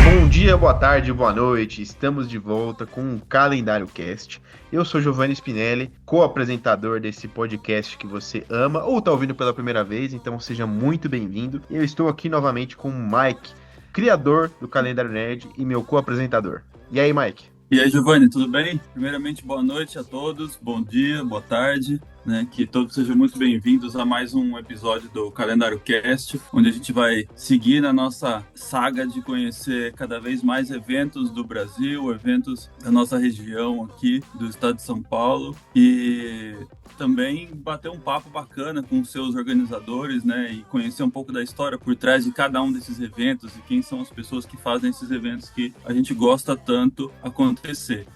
Bom dia, boa tarde, boa noite. Estamos de volta com o Calendário Cast. Eu sou Giovanni Spinelli, co-apresentador desse podcast que você ama ou está ouvindo pela primeira vez, então seja muito bem-vindo. Eu estou aqui novamente com o Mike, criador do Calendário Nerd e meu co-apresentador. E aí, Mike? E aí, Giovanni, tudo bem? Primeiramente, boa noite a todos, bom dia, boa tarde, né? Que todos sejam muito bem-vindos a mais um episódio do Calendário Cast, onde a gente vai seguir na nossa saga de conhecer cada vez mais eventos do Brasil, eventos da nossa região aqui, do estado de São Paulo, e também bater um papo bacana com os seus organizadores, né? E conhecer um pouco da história por trás de cada um desses eventos e quem são as pessoas que fazem esses eventos que a gente gosta tanto acontecer.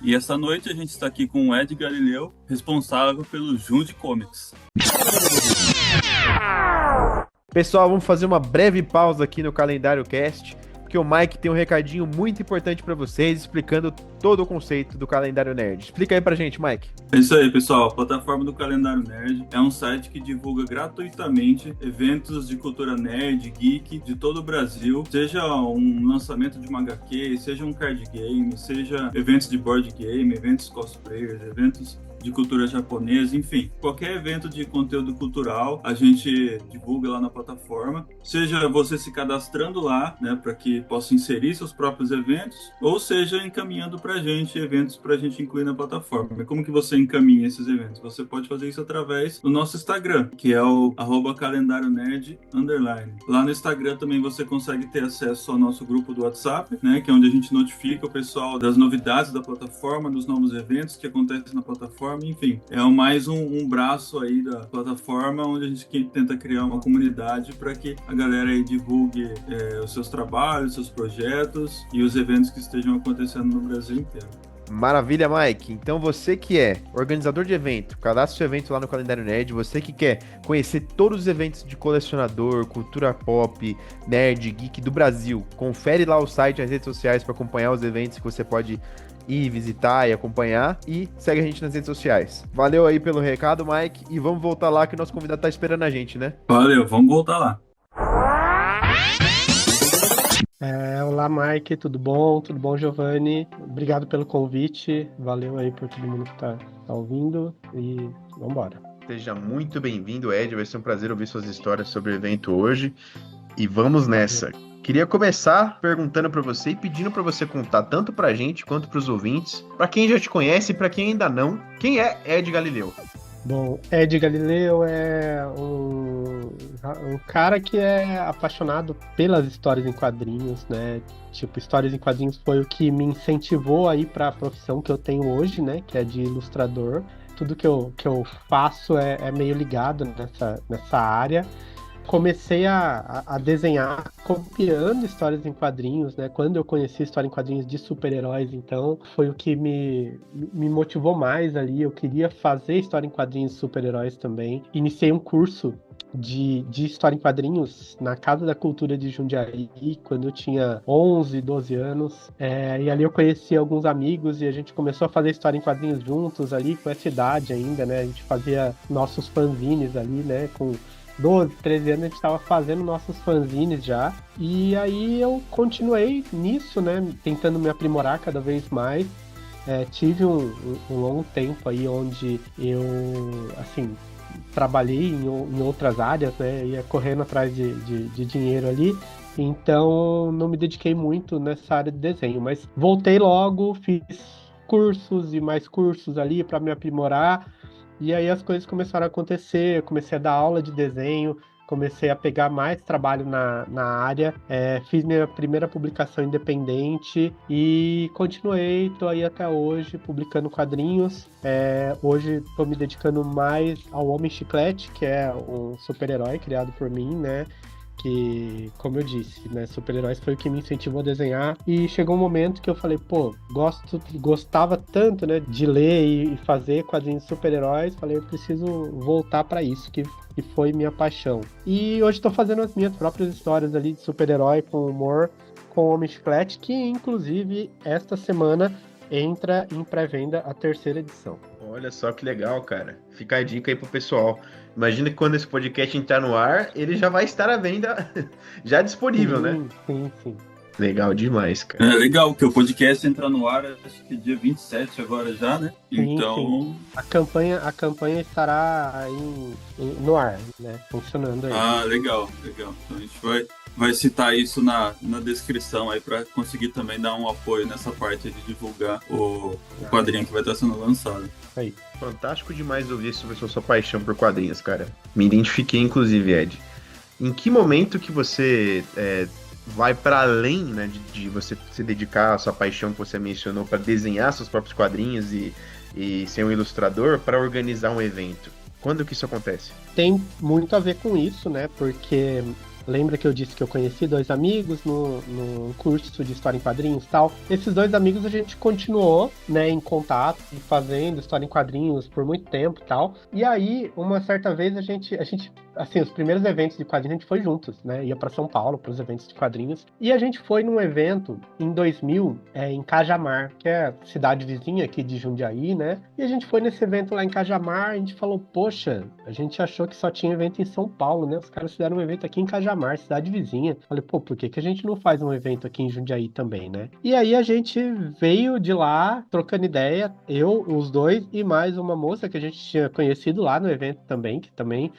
E essa noite a gente está aqui com o Ed Galileu, responsável pelo Junte Comics. Pessoal, vamos fazer uma breve pausa aqui no Calendário Cast, porque o Mike tem um recadinho muito importante para vocês, explicando todo o conceito do Calendário Nerd. Explica aí pra gente, Mike. É isso aí, pessoal. A plataforma do Calendário Nerd é um site que divulga gratuitamente eventos de cultura nerd, geek, de todo o Brasil, seja um lançamento de uma HQ, seja um card game, seja eventos de board game, eventos cosplayers, eventos de cultura japonesa, enfim, qualquer evento de conteúdo cultural a gente divulga lá na plataforma, seja você se cadastrando lá, né, para que possa inserir seus próprios eventos, ou seja encaminhando pra gente eventos pra gente incluir na plataforma. E como que você encaminha esses eventos? Você pode fazer isso através do nosso Instagram, que é o @calendarionerd_. Lá no Instagram também você consegue ter acesso ao nosso grupo do WhatsApp, né, que é onde a gente notifica o pessoal das novidades da plataforma, dos novos eventos que acontecem na plataforma. Enfim, é mais um braço aí da plataforma onde a gente tenta criar uma comunidade para que a galera aí divulgue os seus trabalhos, seus projetos e os eventos que estejam acontecendo no Brasil inteiro. Maravilha, Mike. Então você que é organizador de evento, cadastre seu evento lá no Calendário Nerd, você que quer conhecer todos os eventos de colecionador, cultura pop, nerd, geek do Brasil, confere lá o site e as redes sociais para acompanhar os eventos que você pode ir visitar e acompanhar, e segue a gente nas redes sociais. Valeu aí pelo recado, Mike, e vamos voltar lá que o nosso convidado tá esperando a gente, né? Valeu, vamos voltar lá. Olá, Mike, tudo bom? Tudo bom, Giovanni? Obrigado pelo convite, valeu aí por todo mundo que tá ouvindo, e vamos embora. Seja muito bem-vindo, Ed, vai ser um prazer ouvir suas histórias sobre o evento hoje, e vamos nessa. Queria começar perguntando para você e pedindo para você contar tanto pra gente quanto pros ouvintes, para quem já te conhece e para quem ainda não, quem é Ed Galileu? Bom, Ed Galileu é um cara que é apaixonado pelas histórias em quadrinhos, né? Tipo, histórias em quadrinhos foi o que me incentivou aí para a profissão que eu tenho hoje, né? Que é de ilustrador. Tudo que eu faço é meio ligado nessa área. Comecei a desenhar copiando histórias em quadrinhos, né? Quando eu conheci história em quadrinhos de super-heróis, então, foi o que me motivou mais ali. Eu queria fazer história em quadrinhos de super-heróis também. Iniciei um curso de história em quadrinhos na Casa da Cultura de Jundiaí, quando eu tinha 11, 12 anos. E ali eu conheci alguns amigos e a gente começou a fazer história em quadrinhos juntos ali, com essa idade ainda, né? A gente fazia nossos fanzines ali, né? Com 12, 13 anos a gente estava fazendo nossos fanzines já. E aí eu continuei nisso, né? Tentando me aprimorar cada vez mais. Tive um longo tempo aí onde eu, assim, trabalhei em outras áreas, né? Ia correndo atrás de dinheiro ali. Então não me dediquei muito nessa área de desenho. Mas voltei logo, fiz cursos e mais cursos ali para me aprimorar. E aí as coisas começaram a acontecer, eu comecei a dar aula de desenho, comecei a pegar mais trabalho na área, fiz minha primeira publicação independente e continuei, estou aí até hoje publicando quadrinhos. Hoje estou me dedicando mais ao Homem Chiclete, que é um super-herói criado por mim, né? Que, como eu disse, né, super-heróis foi o que me incentivou a desenhar, e chegou um momento que eu falei, pô, gostava tanto, né, de ler e fazer quadrinhos de super-heróis, falei, eu preciso voltar para isso, que foi minha paixão. E hoje estou fazendo as minhas próprias histórias ali de super-herói com humor, com o Homem Chiclete, que inclusive esta semana entra em pré-venda a terceira edição. Olha só que legal, cara. Fica a dica aí pro pessoal. Imagina que quando esse podcast entrar no ar, ele já vai estar à venda, já disponível, né? Sim. Legal demais, É cara. legal, porque o podcast entra no ar, acho que dia 27 agora já, né? Então, Sim. A campanha estará aí no ar, né? Funcionando aí. Legal. Então a gente vai citar isso na descrição aí para conseguir também dar um apoio nessa parte de divulgar o quadrinho que vai estar sendo lançado. Aí. Fantástico demais ouvir sobre a sua paixão por quadrinhos, cara. Me identifiquei, inclusive, Ed. Em que momento que você vai para além, né, de você se dedicar à sua paixão que você mencionou para desenhar seus próprios quadrinhos e ser um ilustrador para organizar um evento? Quando que isso acontece? Tem muito a ver com isso, né? Porque lembra que eu disse que eu conheci 2 amigos no curso de História em Quadrinhos e tal? Esses 2 amigos a gente continuou, né, em contato e fazendo História em Quadrinhos por muito tempo e tal. E aí, uma certa vez a gente assim, os primeiros eventos de quadrinhos a gente foi juntos, né? Ia para São Paulo para os eventos de quadrinhos. E a gente foi num evento em 2000, em Cajamar, que é a cidade vizinha aqui de Jundiaí, né? E a gente foi nesse evento lá em Cajamar, a gente falou, poxa, a gente achou que só tinha evento em São Paulo, né? Os caras fizeram um evento aqui em Cajamar, cidade vizinha. Falei, pô, por que a gente não faz um evento aqui em Jundiaí também, né? E aí a gente veio de lá, trocando ideia, eu, os 2 e mais uma moça que a gente tinha conhecido lá no evento também, que também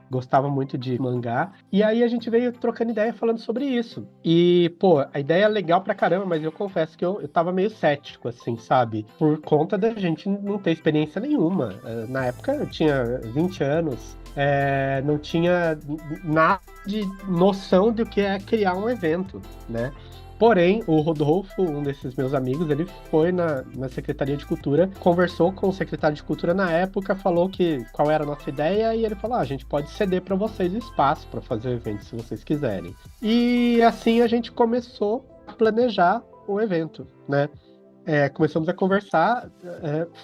gostava muito de mangá. E aí a gente veio trocando ideia falando sobre isso. E, pô, a ideia é legal pra caramba, mas eu confesso que eu tava meio cético, assim, sabe? Por conta da gente não ter experiência nenhuma. Na época eu tinha 20 anos, não tinha nada de noção do que é criar um evento, né? Porém, o Rodolfo, um desses meus amigos, ele foi na Secretaria de Cultura, conversou com o secretário de Cultura na época, falou qual era a nossa ideia, e ele falou, a gente pode ceder para vocês o espaço para fazer o evento, se vocês quiserem. E assim a gente começou a planejar o evento, né? Começamos a conversar,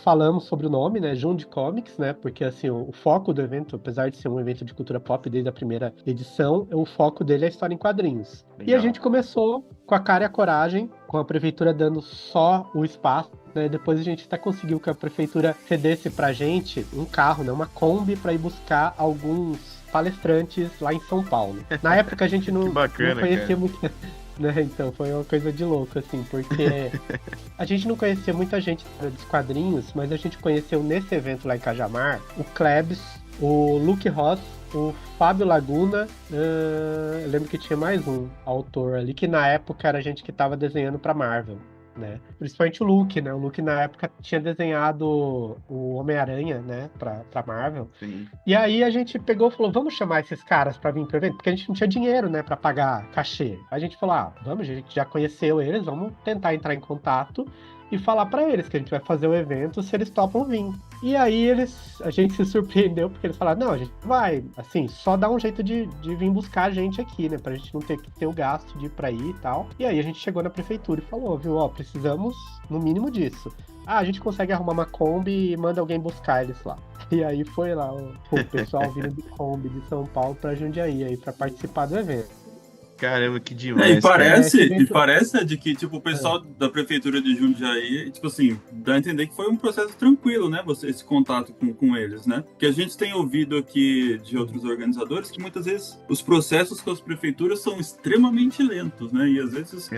falamos sobre o nome, né, Jundi Comics, né, porque assim, o foco do evento, apesar de ser um evento de cultura pop desde a primeira edição, o foco dele é a história em quadrinhos. Legal. E a gente começou com a cara e a coragem, com a prefeitura dando só o espaço, né, depois a gente até conseguiu que a prefeitura cedesse pra gente um carro, né, uma Kombi, para ir buscar alguns palestrantes lá em São Paulo. Na época a gente não conhecia muito... Né? Então foi uma coisa de louco, assim, porque a gente não conhecia muita gente dos quadrinhos, mas a gente conheceu nesse evento lá em Cajamar o Klebs, o Luke Ross, o Fábio Laguna, eu lembro que tinha mais um autor ali, que na época era gente que estava desenhando pra Marvel. Né? Principalmente o Luke, né? O Luke na época tinha desenhado o Homem-Aranha, né? Pra Marvel. Sim. E aí a gente pegou e falou, vamos chamar esses caras pra vir pro evento? Porque a gente não tinha dinheiro, né? Pra pagar cachê. A gente falou, vamos, a gente já conheceu eles, vamos tentar entrar em contato e falar pra eles que a gente vai fazer o evento se eles topam vir. E aí a gente se surpreendeu porque eles falaram, não, a gente vai, assim, só dá um jeito de vir buscar a gente aqui, né, pra gente não ter que ter o gasto de ir pra aí e tal. E aí a gente chegou na prefeitura e falou, viu, precisamos no mínimo disso. A gente consegue arrumar uma Kombi e manda alguém buscar eles lá. E aí foi lá o pessoal vindo de Kombi de São Paulo pra Jundiaí aí pra participar do evento. Caramba, que demais. Parece de que, tipo, o pessoal da prefeitura de Jundiaí, tipo assim, dá a entender que foi um processo tranquilo, né? Esse contato com eles, né? Que a gente tem ouvido aqui de outros organizadores que muitas vezes os processos com as prefeituras são extremamente lentos, né? E às vezes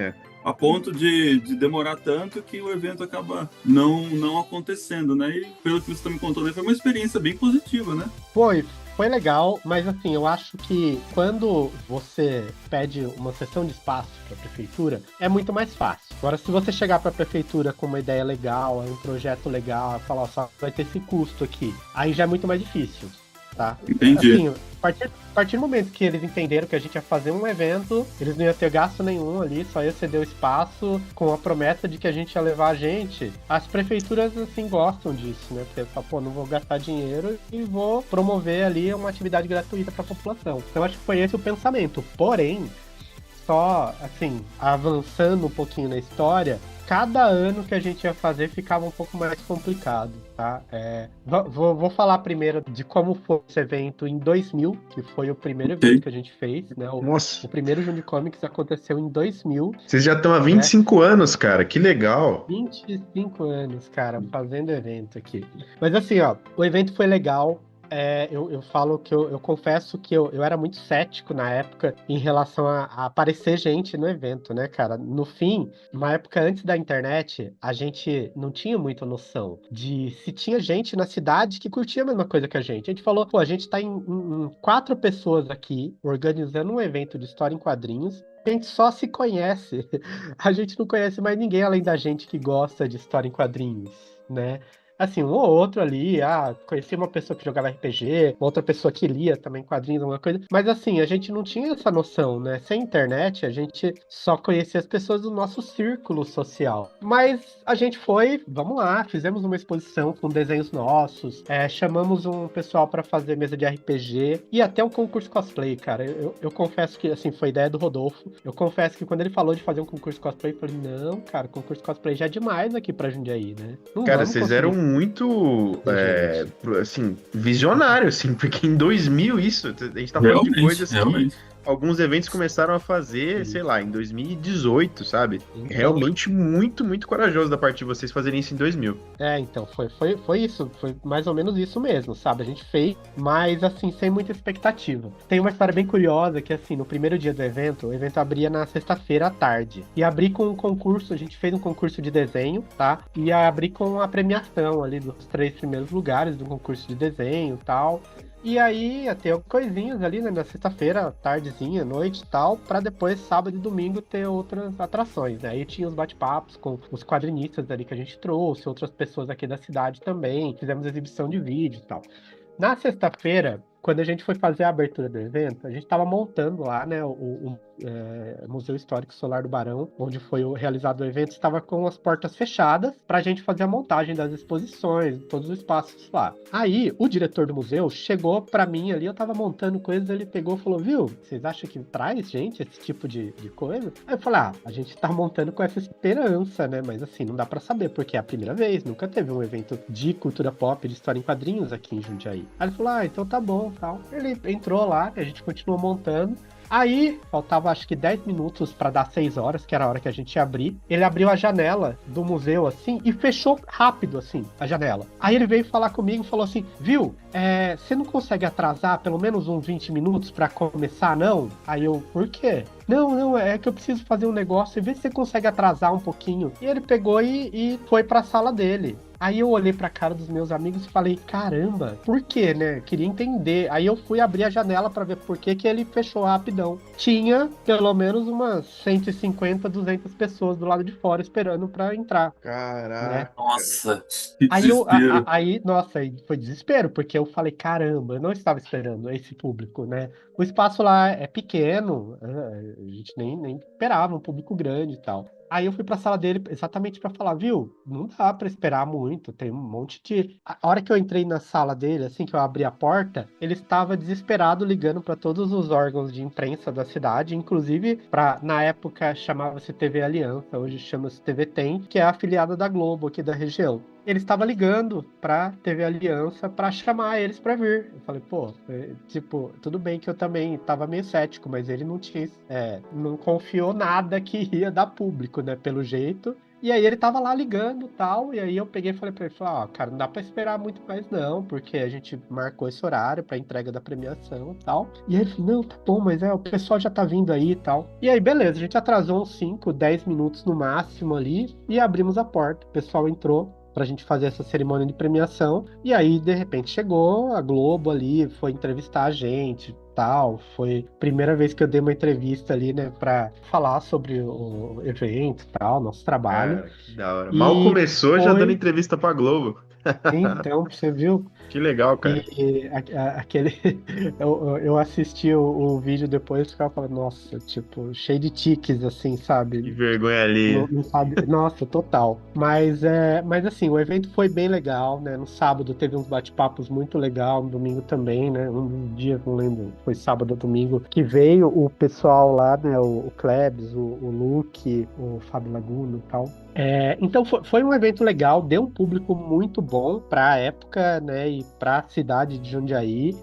a ponto de demorar tanto que o evento acaba não acontecendo, né? E pelo que você está me contando, foi uma experiência bem positiva, né? Foi legal, mas assim, eu acho que quando você pede uma cessão de espaço para a prefeitura, é muito mais fácil. Agora, se você chegar para a prefeitura com uma ideia legal, um projeto legal, falar, só vai ter esse custo aqui, aí já é muito mais difícil, tá? Entendi. Assim, a partir do momento que eles entenderam que a gente ia fazer um evento, eles não iam ter gasto nenhum ali, só ia ceder o espaço com a promessa de que a gente ia levar a gente. As prefeituras, assim, gostam disso, né? Porque falam, pô, não vou gastar dinheiro e vou promover ali uma atividade gratuita para a população. Então, acho que foi esse o pensamento. Porém, só, assim, avançando um pouquinho na história, cada ano que a gente ia fazer ficava um pouco mais complicado, tá? Vou falar primeiro de como foi esse evento em 2000, que foi o primeiro evento Ok. que a gente fez, né? Nossa, O primeiro Juni Comics aconteceu em 2000, vocês já estão há né? 25 anos, cara. Que legal. 25 anos, cara, fazendo evento aqui. Mas assim, ó, o evento foi legal. Eu falo que eu confesso que eu era muito cético na época em relação a aparecer gente no evento, né, cara? No fim, uma época antes da internet, a gente não tinha muita noção de se tinha gente na cidade que curtia a mesma coisa que a gente. A gente falou, pô, a gente tá em 4 pessoas aqui organizando um evento de história em quadrinhos. A gente só se conhece. A gente não conhece mais ninguém além da gente que gosta de história em quadrinhos, né? Assim, um ou outro ali, conheci uma pessoa que jogava RPG, outra pessoa que lia também quadrinhos, alguma coisa. Mas assim, a gente não tinha essa noção, né? Sem internet, a gente só conhecia as pessoas do nosso círculo social. Mas a gente foi, vamos lá, fizemos uma exposição com desenhos nossos, chamamos um pessoal para fazer mesa de RPG e até um concurso cosplay, cara. Eu confesso que, assim, foi ideia do Rodolfo. Eu confesso que quando ele falou de fazer um concurso cosplay, eu falei, não, cara, concurso cosplay já é demais aqui pra Jundiaí, né? Não Cara, vamos vocês conseguir. eram muito, Gente. assim, visionários, assim, porque em 2000 isso, a gente tá falando de Realmente, coisas que realmente. alguns eventos começaram a fazer, sei lá, em 2018, sabe? Então, Realmente muito, muito corajoso da parte de vocês fazerem isso em 2000. então, foi isso, foi mais ou menos isso mesmo, sabe? A gente fez, mas assim, sem muita expectativa. Tem uma história bem curiosa que, assim, no primeiro dia do evento, o evento abria na sexta-feira à tarde. E abri com um concurso, a gente fez um concurso de desenho, tá? E abri com a premiação ali dos 3 primeiros lugares do concurso de desenho e tal. E aí ia ter coisinhas ali, né, na sexta-feira, tardezinha, noite e tal, pra depois, sábado e domingo, ter outras atrações, né? Aí tinha os bate-papos com os quadrinistas ali que a gente trouxe, outras pessoas aqui da cidade também, fizemos exibição de vídeo e tal. Na sexta-feira, quando a gente foi fazer a abertura do evento, a gente estava montando lá, né, o Museu Histórico Solar do Barão, onde foi realizado o evento, estava com as portas fechadas para a gente fazer a montagem das exposições, todos os espaços lá. Aí, o diretor do museu chegou para mim ali, eu estava montando coisas, ele pegou e falou, viu, vocês acham que traz, gente, esse tipo de coisa? Aí eu falei, a gente tá montando com essa esperança, né, mas assim, não dá para saber, porque é a primeira vez, nunca teve um evento de cultura pop, de história em quadrinhos aqui em Jundiaí. Aí ele falou, então tá bom, tal. Ele entrou lá, a gente continuou montando. Aí, faltava acho que 10 minutos para dar 6 horas, que era a hora que a gente ia abrir. Ele abriu a janela do museu, assim, e fechou rápido, assim, a janela. Aí ele veio falar comigo e falou assim, viu, você não consegue atrasar pelo menos uns 20 minutos para começar, não? Aí eu, por quê? Não, é que eu preciso fazer um negócio e ver se você consegue atrasar um pouquinho. E ele pegou e foi para a sala dele. Aí eu olhei pra cara dos meus amigos e falei, caramba, por quê, né? Queria entender. Aí eu fui abrir a janela pra ver por que ele fechou rapidão. Tinha pelo menos umas 150, 200 pessoas do lado de fora esperando pra entrar. Caraca. Nossa, que Aí, desespero. nossa, aí foi desespero, porque eu falei, caramba, eu não estava esperando esse público, né? O espaço lá é pequeno, a gente nem esperava um público grande e tal. Aí eu fui pra sala dele exatamente pra falar, viu? Não dá pra esperar muito, tem um monte de. A hora que eu entrei na sala dele, assim que eu abri a porta, ele estava desesperado ligando pra todos os órgãos de imprensa da cidade, inclusive na época chamava-se TV Aliança, hoje chama-se TV Tem, que é a afiliada da Globo aqui da região. Ele estava ligando pra TV Aliança pra chamar eles pra vir. Eu falei, pô, tipo, tudo bem que eu também tava meio cético, mas ele não tinha, não confiou nada que ia dar público, né, pelo jeito. E aí ele tava lá ligando e tal, e aí eu peguei e falei pra ele, cara, não dá pra esperar muito mais não, porque a gente marcou esse horário pra entrega da premiação e tal. E aí ele falou, não, tá bom, mas o pessoal já tá vindo aí e tal. E aí, beleza, a gente atrasou uns 5, 10 minutos no máximo ali, e abrimos a porta, o pessoal entrou pra gente fazer essa cerimônia de premiação, e aí, de repente, chegou a Globo ali, foi entrevistar a gente, tal, foi a primeira vez que eu dei uma entrevista ali, né, pra falar sobre o evento e tal, nosso trabalho. Cara, que da hora. E Mal começou, já foi- dando entrevista pra Globo. Então, você viu? Que legal, cara. Aquele. Eu assisti o vídeo depois e ficava falando, nossa, tipo, cheio de tiques, assim, Que sabe? vergonha Não, ali. não sabe. Nossa, total. Mas assim, o evento foi bem legal, né? No sábado teve uns bate-papos muito legal, no domingo também, né? Um dia, não lembro, foi sábado ou domingo, que veio o pessoal lá, né? O Klebs, o Luke, o Fábio Laguno e tal. Então foi um evento legal, deu um público muito bom para a época, né, e para a cidade de Jundiaí.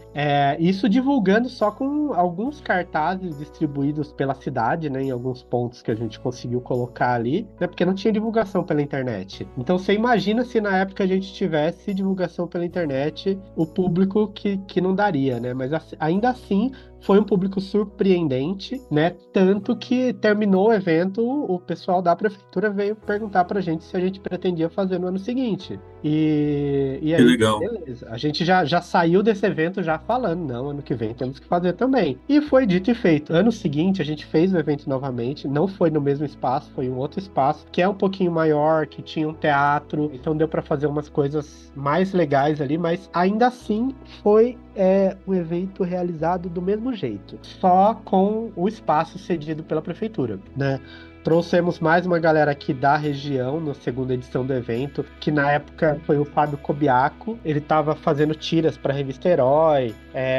Isso divulgando só com alguns cartazes distribuídos pela cidade, né, em alguns pontos que a gente conseguiu colocar ali, né, porque não tinha divulgação pela internet. Então você imagina se na época a gente tivesse divulgação pela internet, o público que não daria, né? Mas ainda assim foi um público surpreendente, né? Tanto que terminou o evento, o pessoal da prefeitura veio perguntar pra gente se a gente pretendia fazer no ano seguinte. E Que aí, legal. beleza. A gente já saiu desse evento já falando, não, ano que vem temos que fazer também. E foi dito e feito. Ano seguinte, a gente fez o evento novamente, não foi no mesmo espaço, foi em um outro espaço, que é um pouquinho maior, que tinha um teatro, então deu pra fazer umas coisas mais legais ali, mas ainda assim foi um evento realizado do mesmo jeito, só com o espaço cedido pela prefeitura, né? Trouxemos mais uma galera aqui da região na segunda edição do evento, que na época foi o Fábio Cobiaco. Ele estava fazendo tiras para a revista Herói.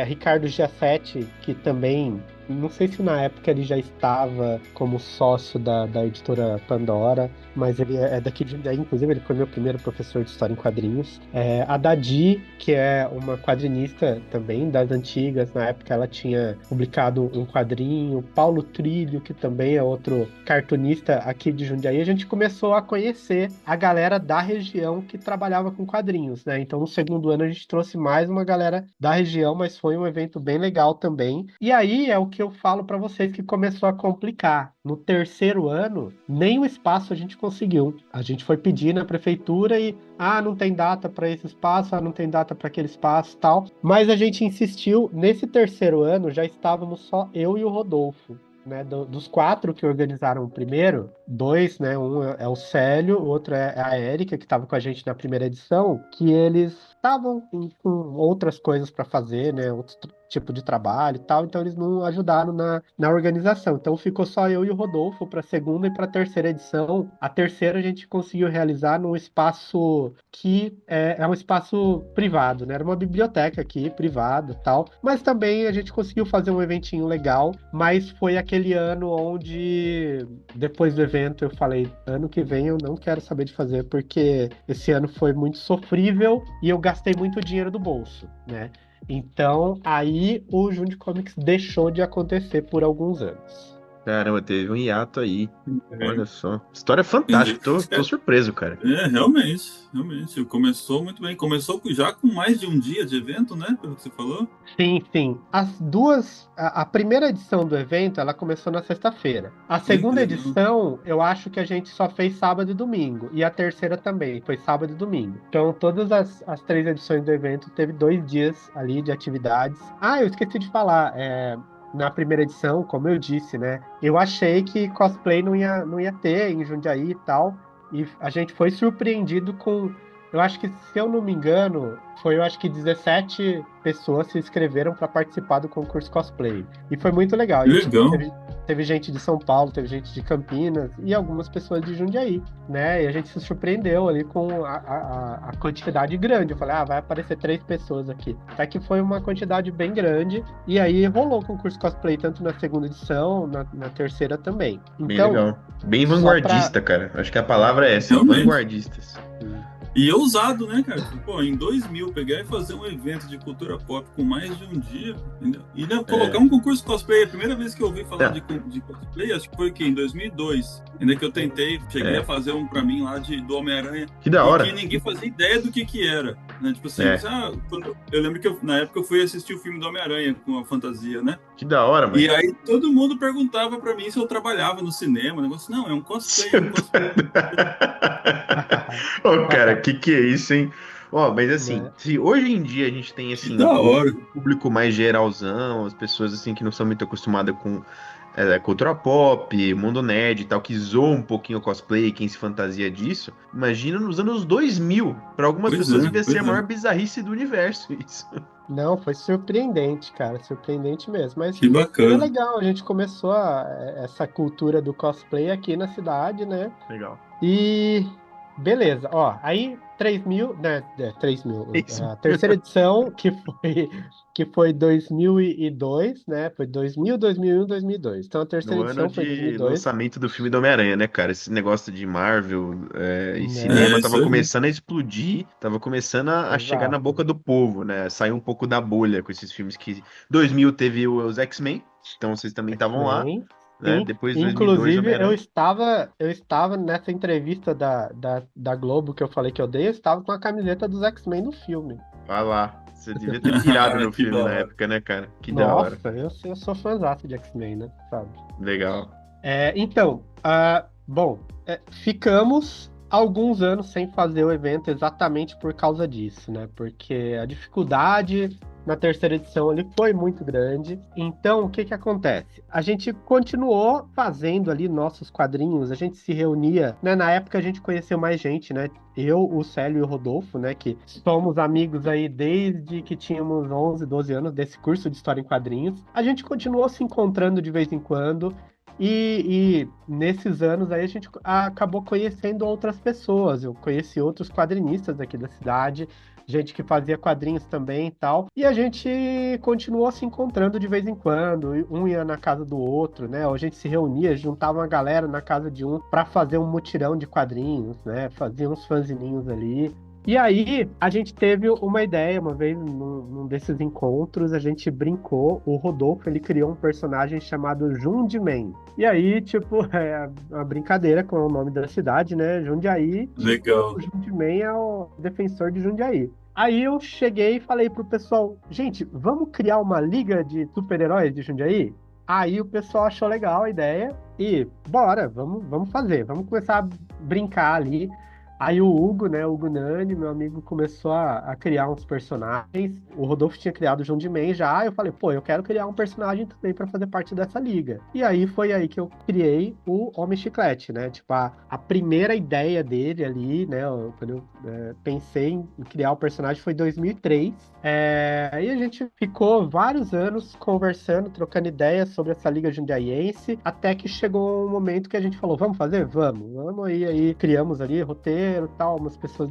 Ricardo Giafetti, que também, não sei se na época ele já estava como sócio da editora Pandora, mas ele é daqui de Jundiaí, inclusive ele foi meu primeiro professor de história em quadrinhos. A Dadi, que é uma quadrinista também das antigas, na época ela tinha publicado um quadrinho. Paulo Trilho, que também é outro cartunista aqui de Jundiaí. A gente começou a conhecer a galera da região que trabalhava com quadrinhos, né? Então no segundo ano a gente trouxe mais uma galera da região, mas foi um evento bem legal também. E aí é o que eu falo para vocês que começou a complicar. No terceiro ano, nem o espaço a gente conseguiu. A gente foi pedir na prefeitura e não tem data para esse espaço, não tem data para aquele espaço, tal. Mas a gente insistiu. Nesse terceiro ano já estávamos só eu e o Rodolfo. Né, dos 4 que organizaram o primeiro, 2, né, um é o Célio, o outro é a Érica, que estava com a gente na primeira edição, que eles estavam com outras coisas para fazer, né, outro tipo de trabalho e tal, então eles não ajudaram na organização. Então ficou só eu e o Rodolfo para a segunda e para a terceira edição. A terceira a gente conseguiu realizar num espaço que é um espaço privado, né, era uma biblioteca aqui, privada e tal, mas também a gente conseguiu fazer um eventinho legal, mas foi aquele ano onde, depois do evento, eu falei, ano que vem eu não quero saber de fazer, porque esse ano foi muito sofrível e eu gastei muito dinheiro do bolso, né? Então, aí o Jundiaí Comics deixou de acontecer por alguns anos. Caramba, teve um hiato aí. É, Olha só. História fantástica. Tô surpreso, cara. realmente. Começou muito bem. Começou já com mais de um dia de evento, né? Pelo que você falou. Sim, sim. As duas. A primeira edição do evento, ela começou na sexta-feira. A Olha que segunda legal. edição, eu acho que a gente só fez sábado e domingo. E a terceira também, foi sábado e domingo. Então, todas as 3 edições do evento teve 2 dias ali de atividades. Eu esqueci de falar. Na primeira edição, como eu disse, né? Eu achei que cosplay não ia ter em Jundiaí e tal. E a gente foi surpreendido com. Eu acho que, se eu não me engano, eu acho que 17 pessoas se inscreveram para participar do concurso cosplay. E foi muito legal. Que E tipo, legal. teve gente de São Paulo, teve gente de Campinas e algumas pessoas de Jundiaí, né? E a gente se surpreendeu ali com a quantidade grande. Eu falei, vai aparecer 3 pessoas aqui. Até que foi uma quantidade bem grande. E aí rolou o concurso cosplay tanto na segunda edição, na terceira também. Bem Então, legal. Bem só vanguardista, cara. Acho que a palavra é essa, Realmente. vanguardistas. E ousado, né, cara? Pô, em 2000, pegar e fazer um evento de cultura pop com mais de um dia, ainda colocar um concurso cosplay. A primeira vez que eu ouvi falar de cosplay, acho que foi em 2002. Ainda que eu cheguei a fazer um pra mim lá do Homem-Aranha. Que da hora. E que ninguém fazia ideia do que era. Né? Tipo assim, eu lembro que na época eu fui assistir o filme do Homem-Aranha com a fantasia, né? Que da hora, mano. E aí todo mundo perguntava pra mim se eu trabalhava no cinema. O negócio, não, é um cosplay, Ô, cara, que é isso, hein? Ó, mas assim, né? se hoje em dia a gente tem Que assim da hora. um público mais geralzão, as pessoas assim que não são muito acostumadas com cultura pop, mundo nerd e tal, que zoam um pouquinho o cosplay, quem se fantasia disso, imagina nos anos 2000. Para algumas pessoas devia ser a Pois é. maior bizarrice do universo isso. Não, foi surpreendente, cara, surpreendente mesmo. Mas Que foi bacana. legal, a gente começou essa cultura do cosplay aqui na cidade, né? Legal. E beleza, ó, aí 3.000, né, 3.000, Isso. a terceira edição, que foi 2002, né, foi 2000, 2001, 2002. Então a No terceira ano edição foi de 2002, lançamento do filme do Homem-Aranha, né, cara? Esse negócio de Marvel e né, cinema É, isso tava aí. começando a explodir, tava começando a chegar na exato. boca do povo, né? Sair um pouco da bolha com esses filmes que 2000 teve os X-Men, então vocês também estavam lá, X-Men, né? sim. Depois de 2002 Inclusive, eu Homem-Aranha. estava, eu estava nessa entrevista da Globo que eu falei que eu dei, eu estava com a camiseta dos X-Men no filme. Vai lá. Você devia ter pirado no Que filme da na hora. época, né, cara? Que da hora. Nossa, eu sou fãzaço de X-Men, né? Sabe? Legal. Então, bom, ficamos alguns anos sem fazer o evento exatamente por causa disso, né? Porque a dificuldade na terceira edição ali foi muito grande. Então, o que que acontece? A gente continuou fazendo ali nossos quadrinhos, a gente se reunia, né? Na época a gente conheceu mais gente, né? Eu, o Célio e o Rodolfo, né? Que somos amigos aí desde que tínhamos 11, 12 anos desse curso de História em Quadrinhos. A gente continuou se encontrando de vez em quando. E nesses anos aí a gente acabou conhecendo outras pessoas. Eu conheci outros quadrinistas aqui da cidade, gente que fazia quadrinhos também e tal. E a gente continuou se encontrando de vez em quando. Um ia na casa do outro, né? Ou a gente se reunia, juntava uma galera na casa de um para fazer um mutirão de quadrinhos, né? Fazia uns fanzininhos ali. E aí, a gente teve uma ideia, uma vez num desses encontros, a gente brincou, o Rodolfo, ele criou um personagem chamado Jundiman. E aí, tipo, é uma brincadeira com o nome da cidade, né? Jundiaí, Legal. o Jundiman é o defensor de Jundiaí. Aí eu cheguei e falei pro pessoal, gente, vamos criar uma liga de super-heróis de Jundiaí? Aí o pessoal achou legal a ideia e bora, vamos fazer, vamos começar a brincar ali. Aí o Hugo, né, o Hugo Nani, meu amigo, começou a criar uns personagens. O Rodolfo tinha criado o João de Man já. Eu falei, pô, eu quero criar um personagem também para fazer parte dessa liga. E aí foi aí que eu criei o Homem Chiclete, né? Tipo, a primeira ideia dele ali, né? Quando eu pensei em criar o personagem foi em 2003. Aí a gente ficou vários anos conversando, trocando ideias sobre essa liga jundiaiense, até que chegou um momento que a gente falou, vamos fazer? Vamos aí criamos ali roteiro e tal, umas pessoas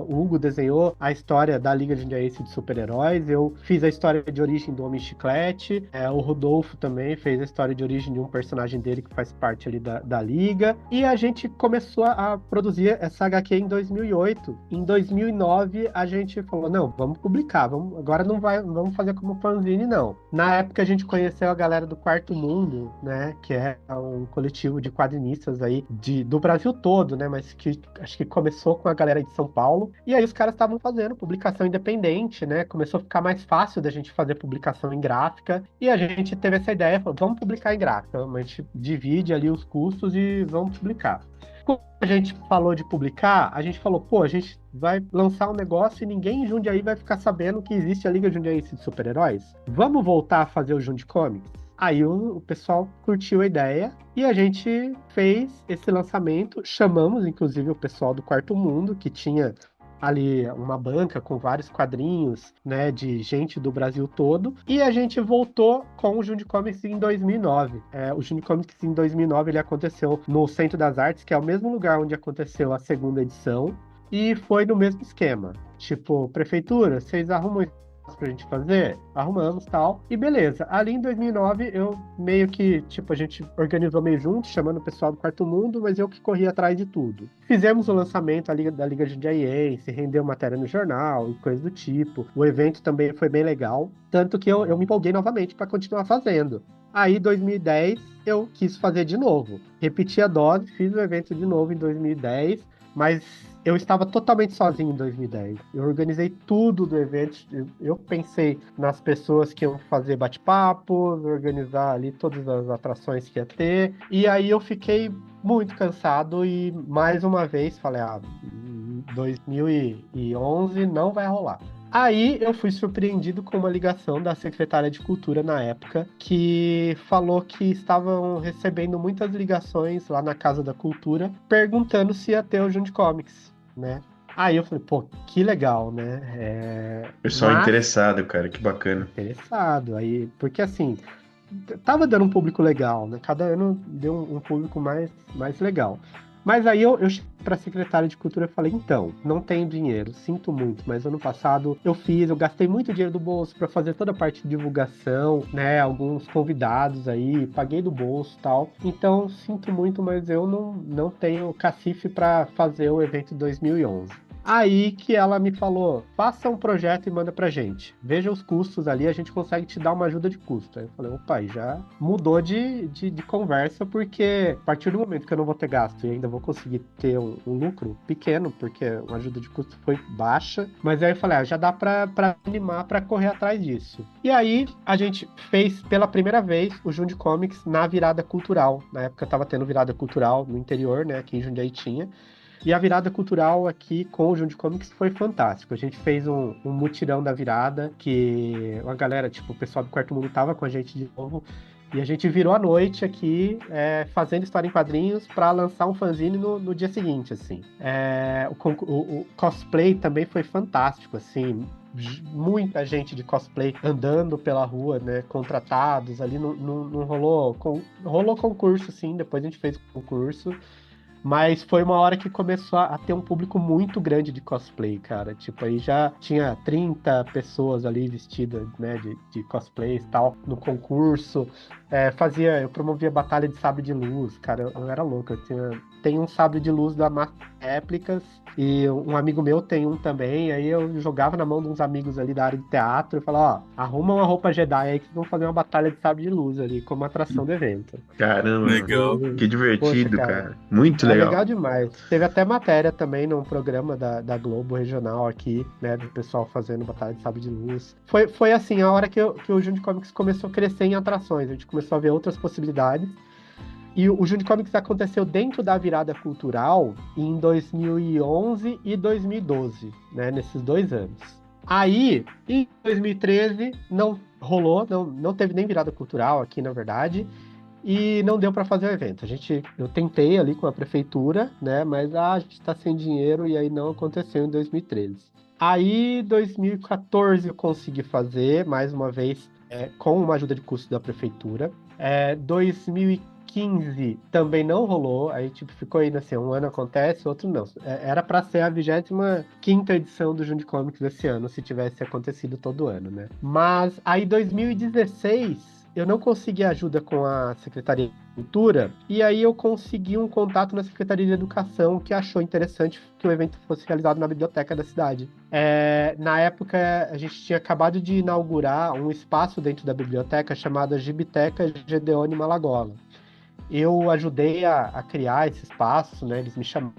o Hugo desenhou a história da Liga Jundiaense de Super-Heróis, eu fiz a história de origem do Homem Chiclete, o Rodolfo também fez a história de origem de um personagem dele que faz parte ali da Liga, e a gente começou a produzir essa HQ em 2008. Em 2009 a gente falou, não, vamos publicar, agora não vamos fazer como fanzine não. Na época a gente conheceu a galera do Quarto Mundo, né, que é um coletivo de quadrinistas aí do Brasil todo, né, mas que acho que começou com a galera de São Paulo, e aí os caras estavam fazendo publicação independente, né, começou a ficar mais fácil da gente fazer publicação em gráfica, e a gente teve essa ideia, falou, vamos publicar em gráfica, a gente divide ali os custos e vamos publicar. Quando a gente falou de publicar, a gente falou, pô, a gente vai lançar um negócio e ninguém em Jundiaí vai ficar sabendo que existe a Liga Jundiaense de Super-Heróis. Vamos voltar a fazer o Jundi Comics? Aí o pessoal curtiu a ideia e a gente fez esse lançamento. Chamamos, inclusive, o pessoal do Quarto Mundo, que tinha ali uma banca com vários quadrinhos, né, de gente do Brasil todo, e a gente voltou com o Jundi Comics em 2009. O Jundi Comics em 2009 ele aconteceu no Centro das Artes, que é o mesmo lugar onde aconteceu a segunda edição, e foi no mesmo esquema. Tipo, prefeitura, vocês arrumam pra gente fazer? Arrumamos, tal. E beleza. Ali em 2009, eu meio que, tipo, a gente organizou meio junto, chamando o pessoal do Quarto Mundo, mas eu que corri atrás de tudo. Fizemos o lançamento da Liga Jundiaiense, rendeu matéria no jornal e coisa do tipo. O evento também foi bem legal. Tanto que eu me empolguei novamente para continuar fazendo. Aí, 2010, eu quis fazer de novo. Repeti a dose, fiz o evento de novo em 2010, mas eu estava totalmente sozinho em 2010. Eu organizei tudo do evento. Eu pensei nas pessoas que iam fazer bate-papos, organizar ali todas as atrações que ia ter. E aí eu fiquei muito cansado e mais uma vez falei, 2011 não vai rolar. Aí eu fui surpreendido com uma ligação da secretária de Cultura na época, que falou que estavam recebendo muitas ligações lá na Casa da Cultura, perguntando se ia ter o Jund Comics, né? Aí eu falei, pô, que legal, né? Pessoal Mas interessado, cara, que bacana. interessado, aí, porque assim, tava dando um público legal, né? Cada ano deu um público mais legal. Mas aí eu cheguei para a secretária de Cultura e falei, então, não tenho dinheiro, sinto muito, mas ano passado eu gastei muito dinheiro do bolso para fazer toda a parte de divulgação, né? Alguns convidados aí, paguei do bolso e tal. Então, sinto muito, mas eu não tenho cacife para fazer o evento 2011. Aí que ela me falou, faça um projeto e manda pra gente. Veja os custos ali, a gente consegue te dar uma ajuda de custo. Aí eu falei, opa, aí já mudou de conversa, porque a partir do momento que eu não vou ter gasto e ainda vou conseguir ter um lucro pequeno, porque a ajuda de custo foi baixa, mas aí eu falei, já dá pra animar pra correr atrás disso. E aí a gente fez pela primeira vez o Jund Comics na virada cultural. Na época tava tendo virada cultural no interior, né, aqui em Jundiaí tinha. E a virada cultural aqui com o Jund Comics foi fantástico. A gente fez um mutirão da virada, que a galera, tipo, o pessoal do Quarto Mundo tava com a gente de novo. E a gente virou a noite aqui, fazendo história em quadrinhos para lançar um fanzine no dia seguinte, assim. O cosplay também foi fantástico, assim. Muita gente de cosplay andando pela rua, né? Contratados ali, não rolou. Rolou concurso, sim, depois a gente fez o concurso. Mas foi uma hora que começou a ter um público muito grande de cosplay, cara. Tipo, aí já tinha 30 pessoas ali vestidas, né, de cosplays e tal, no concurso. Eu promovia batalha de sabre de luz, cara. Eu era louco. Tenho um sabre de luz da Master Réplicas e um amigo meu tem um também. Aí eu jogava na mão de uns amigos ali da área de teatro e falava, ó, arruma uma roupa Jedi aí que vocês vão fazer uma batalha de sabre de luz ali como atração do evento. Caramba, Legal. que divertido, Poxa, cara. Muito é legal. legal demais. Teve até matéria também num programa da Globo Regional aqui, né? Do pessoal fazendo Batalha de Sabre de Luz. Foi assim, a hora que o Jund Comics começou a crescer em atrações. A gente começou a ver outras possibilidades. E o Jund Comics aconteceu dentro da virada cultural em 2011 e 2012, né? Nesses 2 anos. Aí, em 2013, não rolou, não teve nem virada cultural aqui, na verdade. E não deu para fazer o evento. Eu tentei ali com a prefeitura, né? Mas a gente tá sem dinheiro e aí não aconteceu em 2013. Aí, 2014 eu consegui fazer, mais uma vez, com uma ajuda de custo da prefeitura. 2015 também não rolou, aí tipo, ficou indo assim, um ano acontece, outro não. Era para ser a 25ª edição do Jund Comics esse ano, se tivesse acontecido todo ano, né? Mas aí 2016 eu não consegui ajuda com a Secretaria de Cultura, e aí eu consegui um contato na Secretaria de Educação, que achou interessante que o evento fosse realizado na biblioteca da cidade. Na época, a gente tinha acabado de inaugurar um espaço dentro da biblioteca chamado Gibiteca Gedeone Malagola. Eu ajudei a criar esse espaço, né? Eles me chamaram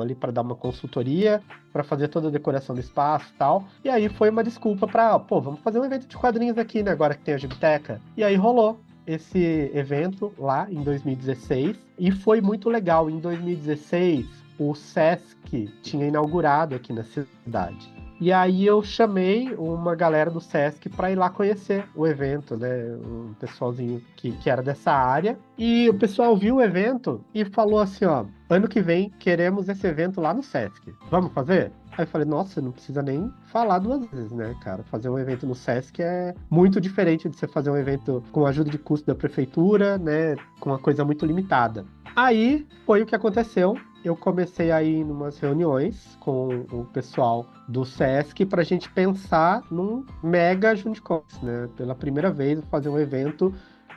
ali para dar uma consultoria, para fazer toda a decoração do espaço e tal. E aí foi uma desculpa para, vamos fazer um evento de quadrinhos aqui, né? Agora que tem a Gibiteca. E aí rolou esse evento lá em 2016 e foi muito legal. Em 2016, o Sesc tinha inaugurado aqui na cidade. E aí eu chamei uma galera do Sesc para ir lá conhecer o evento, né? Um pessoalzinho que era dessa área. E o pessoal viu o evento e falou assim, ó, ano que vem queremos esse evento lá no Sesc. Vamos fazer? Aí eu falei, nossa, não precisa nem falar 2 vezes, né, cara? Fazer um evento no Sesc é muito diferente de você fazer um evento com ajuda de custo da prefeitura, né? Com uma coisa muito limitada. Aí foi o que aconteceu. Eu comecei a ir em umas reuniões com o pessoal do Sesc para a gente pensar num mega Jund Comics, né? Pela primeira vez, fazer um evento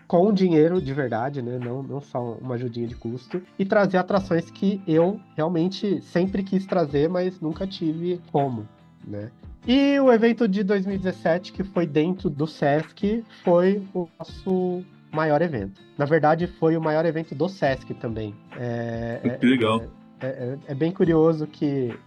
com dinheiro de verdade, né? Não só uma ajudinha de custo. E trazer atrações que eu realmente sempre quis trazer, mas nunca tive como, né? E o evento de 2017, que foi dentro do Sesc, foi o nosso maior evento. Na verdade, foi o maior evento do Sesc também. Que legal. É bem curioso que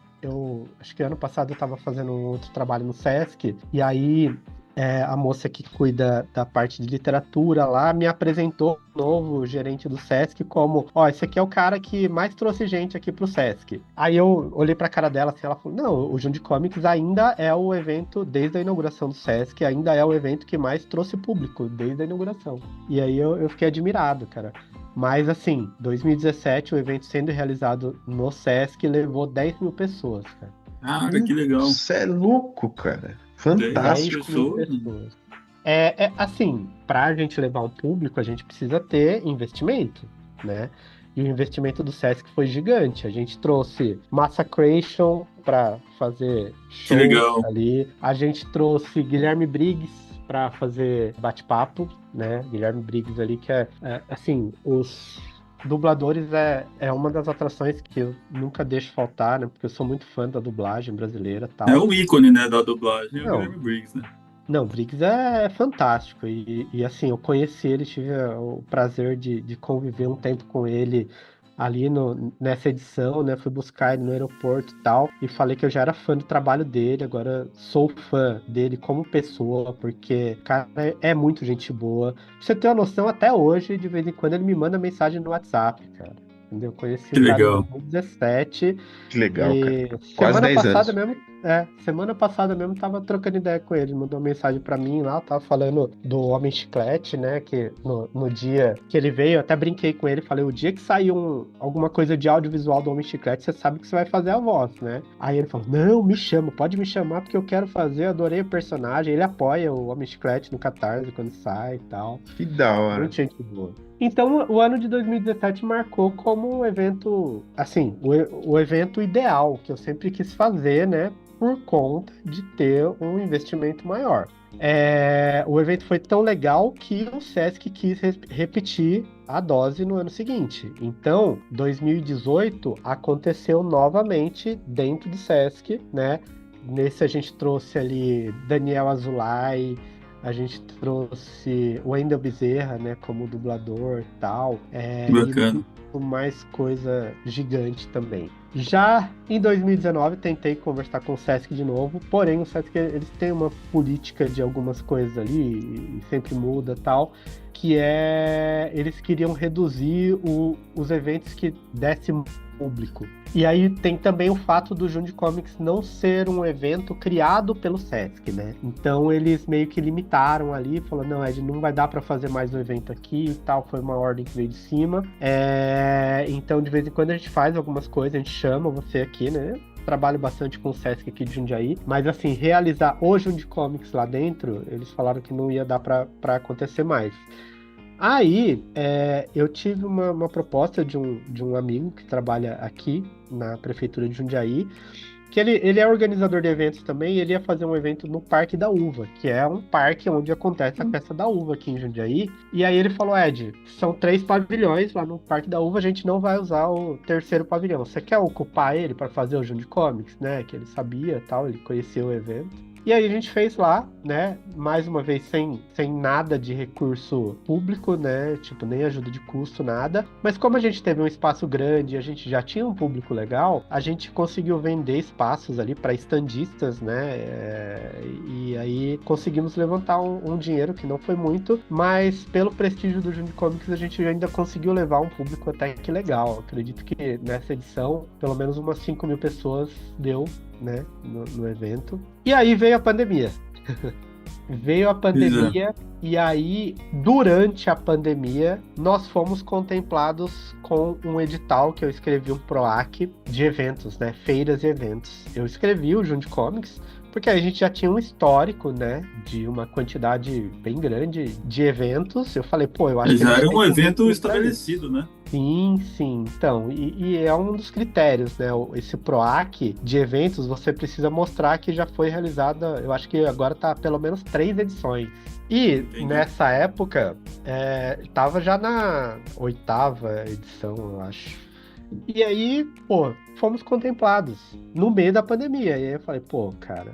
acho que ano passado eu estava fazendo um outro trabalho no Sesc, e aí a moça que cuida da parte de literatura lá me apresentou o novo gerente do Sesc como, ó, esse aqui é o cara que mais trouxe gente aqui pro Sesc. Aí eu olhei pra cara dela assim, ela falou, não, o Jundiaí Comics ainda é o evento, desde a inauguração do Sesc, ainda é o evento que mais trouxe público, desde a inauguração. E aí eu fiquei admirado, cara. Mas assim, 2017, o evento sendo realizado no Sesc levou 10 mil pessoas, cara. Ah, que legal. Você é louco, cara. 10 Fantástico. mil pessoas. Assim, pra gente levar um público, a gente precisa ter investimento, né? E o investimento do Sesc foi gigante. A gente trouxe Massacration para fazer show legal. ali. A gente trouxe Guilherme Briggs para fazer bate-papo, né? Guilherme Briggs ali, que assim, os dubladores é uma das atrações que eu nunca deixo faltar, né? Porque eu sou muito fã da dublagem brasileira e tal. É o ícone, né, da dublagem, é o Não. Guilherme Briggs, né? Não, Briggs é fantástico. E assim, eu conheci ele, tive o prazer de conviver um tempo com ele ali nessa edição, né? Fui buscar ele no aeroporto e tal. E falei que eu já era fã do trabalho dele, agora sou fã dele como pessoa, porque o cara é muito gente boa. Pra você ter uma noção, até hoje, de vez em quando ele me manda mensagem no WhatsApp, cara. Entendeu? Eu conheci Que o cara em legal. 2017. Que legal, cara. E Quase 10 anos. semana passada mesmo tava trocando ideia com ele, mandou uma mensagem pra mim lá, tava falando do Homem Chiclete, né, que no dia que ele veio, eu até brinquei com ele, falei, o dia que sair alguma coisa de audiovisual do Homem Chiclete, você sabe que você vai fazer a voz, né? Aí ele falou, não, me chama, pode me chamar porque eu quero fazer, eu adorei o personagem, ele apoia o Homem Chiclete no Catarse quando sai e tal. Que da hora. Muito gente boa. Então, o ano de 2017 marcou como um evento, assim, o evento ideal que eu sempre quis fazer, né? Por conta de ter um investimento maior. O evento foi tão legal que o Sesc quis repetir a dose no ano seguinte. Então, 2018 aconteceu novamente dentro do Sesc, né? Nesse a gente trouxe ali Daniel Azulay, a gente trouxe o Wendel Bezerra, né, como dublador e tal. Bacana. E mais coisa gigante também. Já em 2019, tentei conversar com o Sesc de novo, porém o Sesc, eles têm uma política de algumas coisas ali, e sempre muda e tal, que eles queriam reduzir os eventos que dessem público. E aí tem também o fato do Jundiaí Comics não ser um evento criado pelo Sesc, né? Então eles meio que limitaram ali, falando, não, Ed, não vai dar para fazer mais um evento aqui e tal, foi uma ordem que veio de cima. Então de vez em quando a gente faz algumas coisas, a gente chama você aqui, né? Trabalho bastante com o Sesc aqui de Jundiaí, mas assim, realizar o Jundiaí Comics lá dentro, eles falaram que não ia dar para acontecer mais. Aí, eu tive uma proposta de um amigo que trabalha aqui na prefeitura de Jundiaí, que ele é organizador de eventos também, e ele ia fazer um evento no Parque da Uva, que é um parque onde acontece a festa da uva aqui em Jundiaí. E aí ele falou, Ed, são 3 pavilhões lá no Parque da Uva, a gente não vai usar o terceiro pavilhão. Você quer ocupar ele para fazer o Jundiaí Comics, né? Que ele sabia, tal, ele conhecia o evento. E aí a gente fez lá, né, mais uma vez sem nada de recurso público, né, tipo, nem ajuda de custo, nada. Mas como a gente teve um espaço grande e a gente já tinha um público legal, a gente conseguiu vender espaços ali para estandistas, né, e aí conseguimos levantar um dinheiro que não foi muito, mas pelo prestígio do Jundiaí Comics a gente ainda conseguiu levar um público até que legal. Acredito que nessa edição, pelo menos umas 5 mil pessoas deu, né, no evento. E aí veio a pandemia. Veio a pandemia e aí, durante a pandemia, nós fomos contemplados com um edital que eu escrevi, um PROAC de eventos, né, feiras e eventos. Eu escrevi o Jundiaí Comics, porque a gente já tinha um histórico, né, de uma quantidade bem grande de eventos. Eu falei, pô, eu acho que... Já era um evento estabelecido, né? Sim. Então, e é um dos critérios, né? Esse PROAC de eventos, você precisa mostrar que já foi realizada, eu acho que agora tá pelo menos 3 edições. E Entendi. Nessa época, tava já na 8ª edição, eu acho. E aí, pô, fomos contemplados no meio da pandemia. E aí eu falei, pô, cara,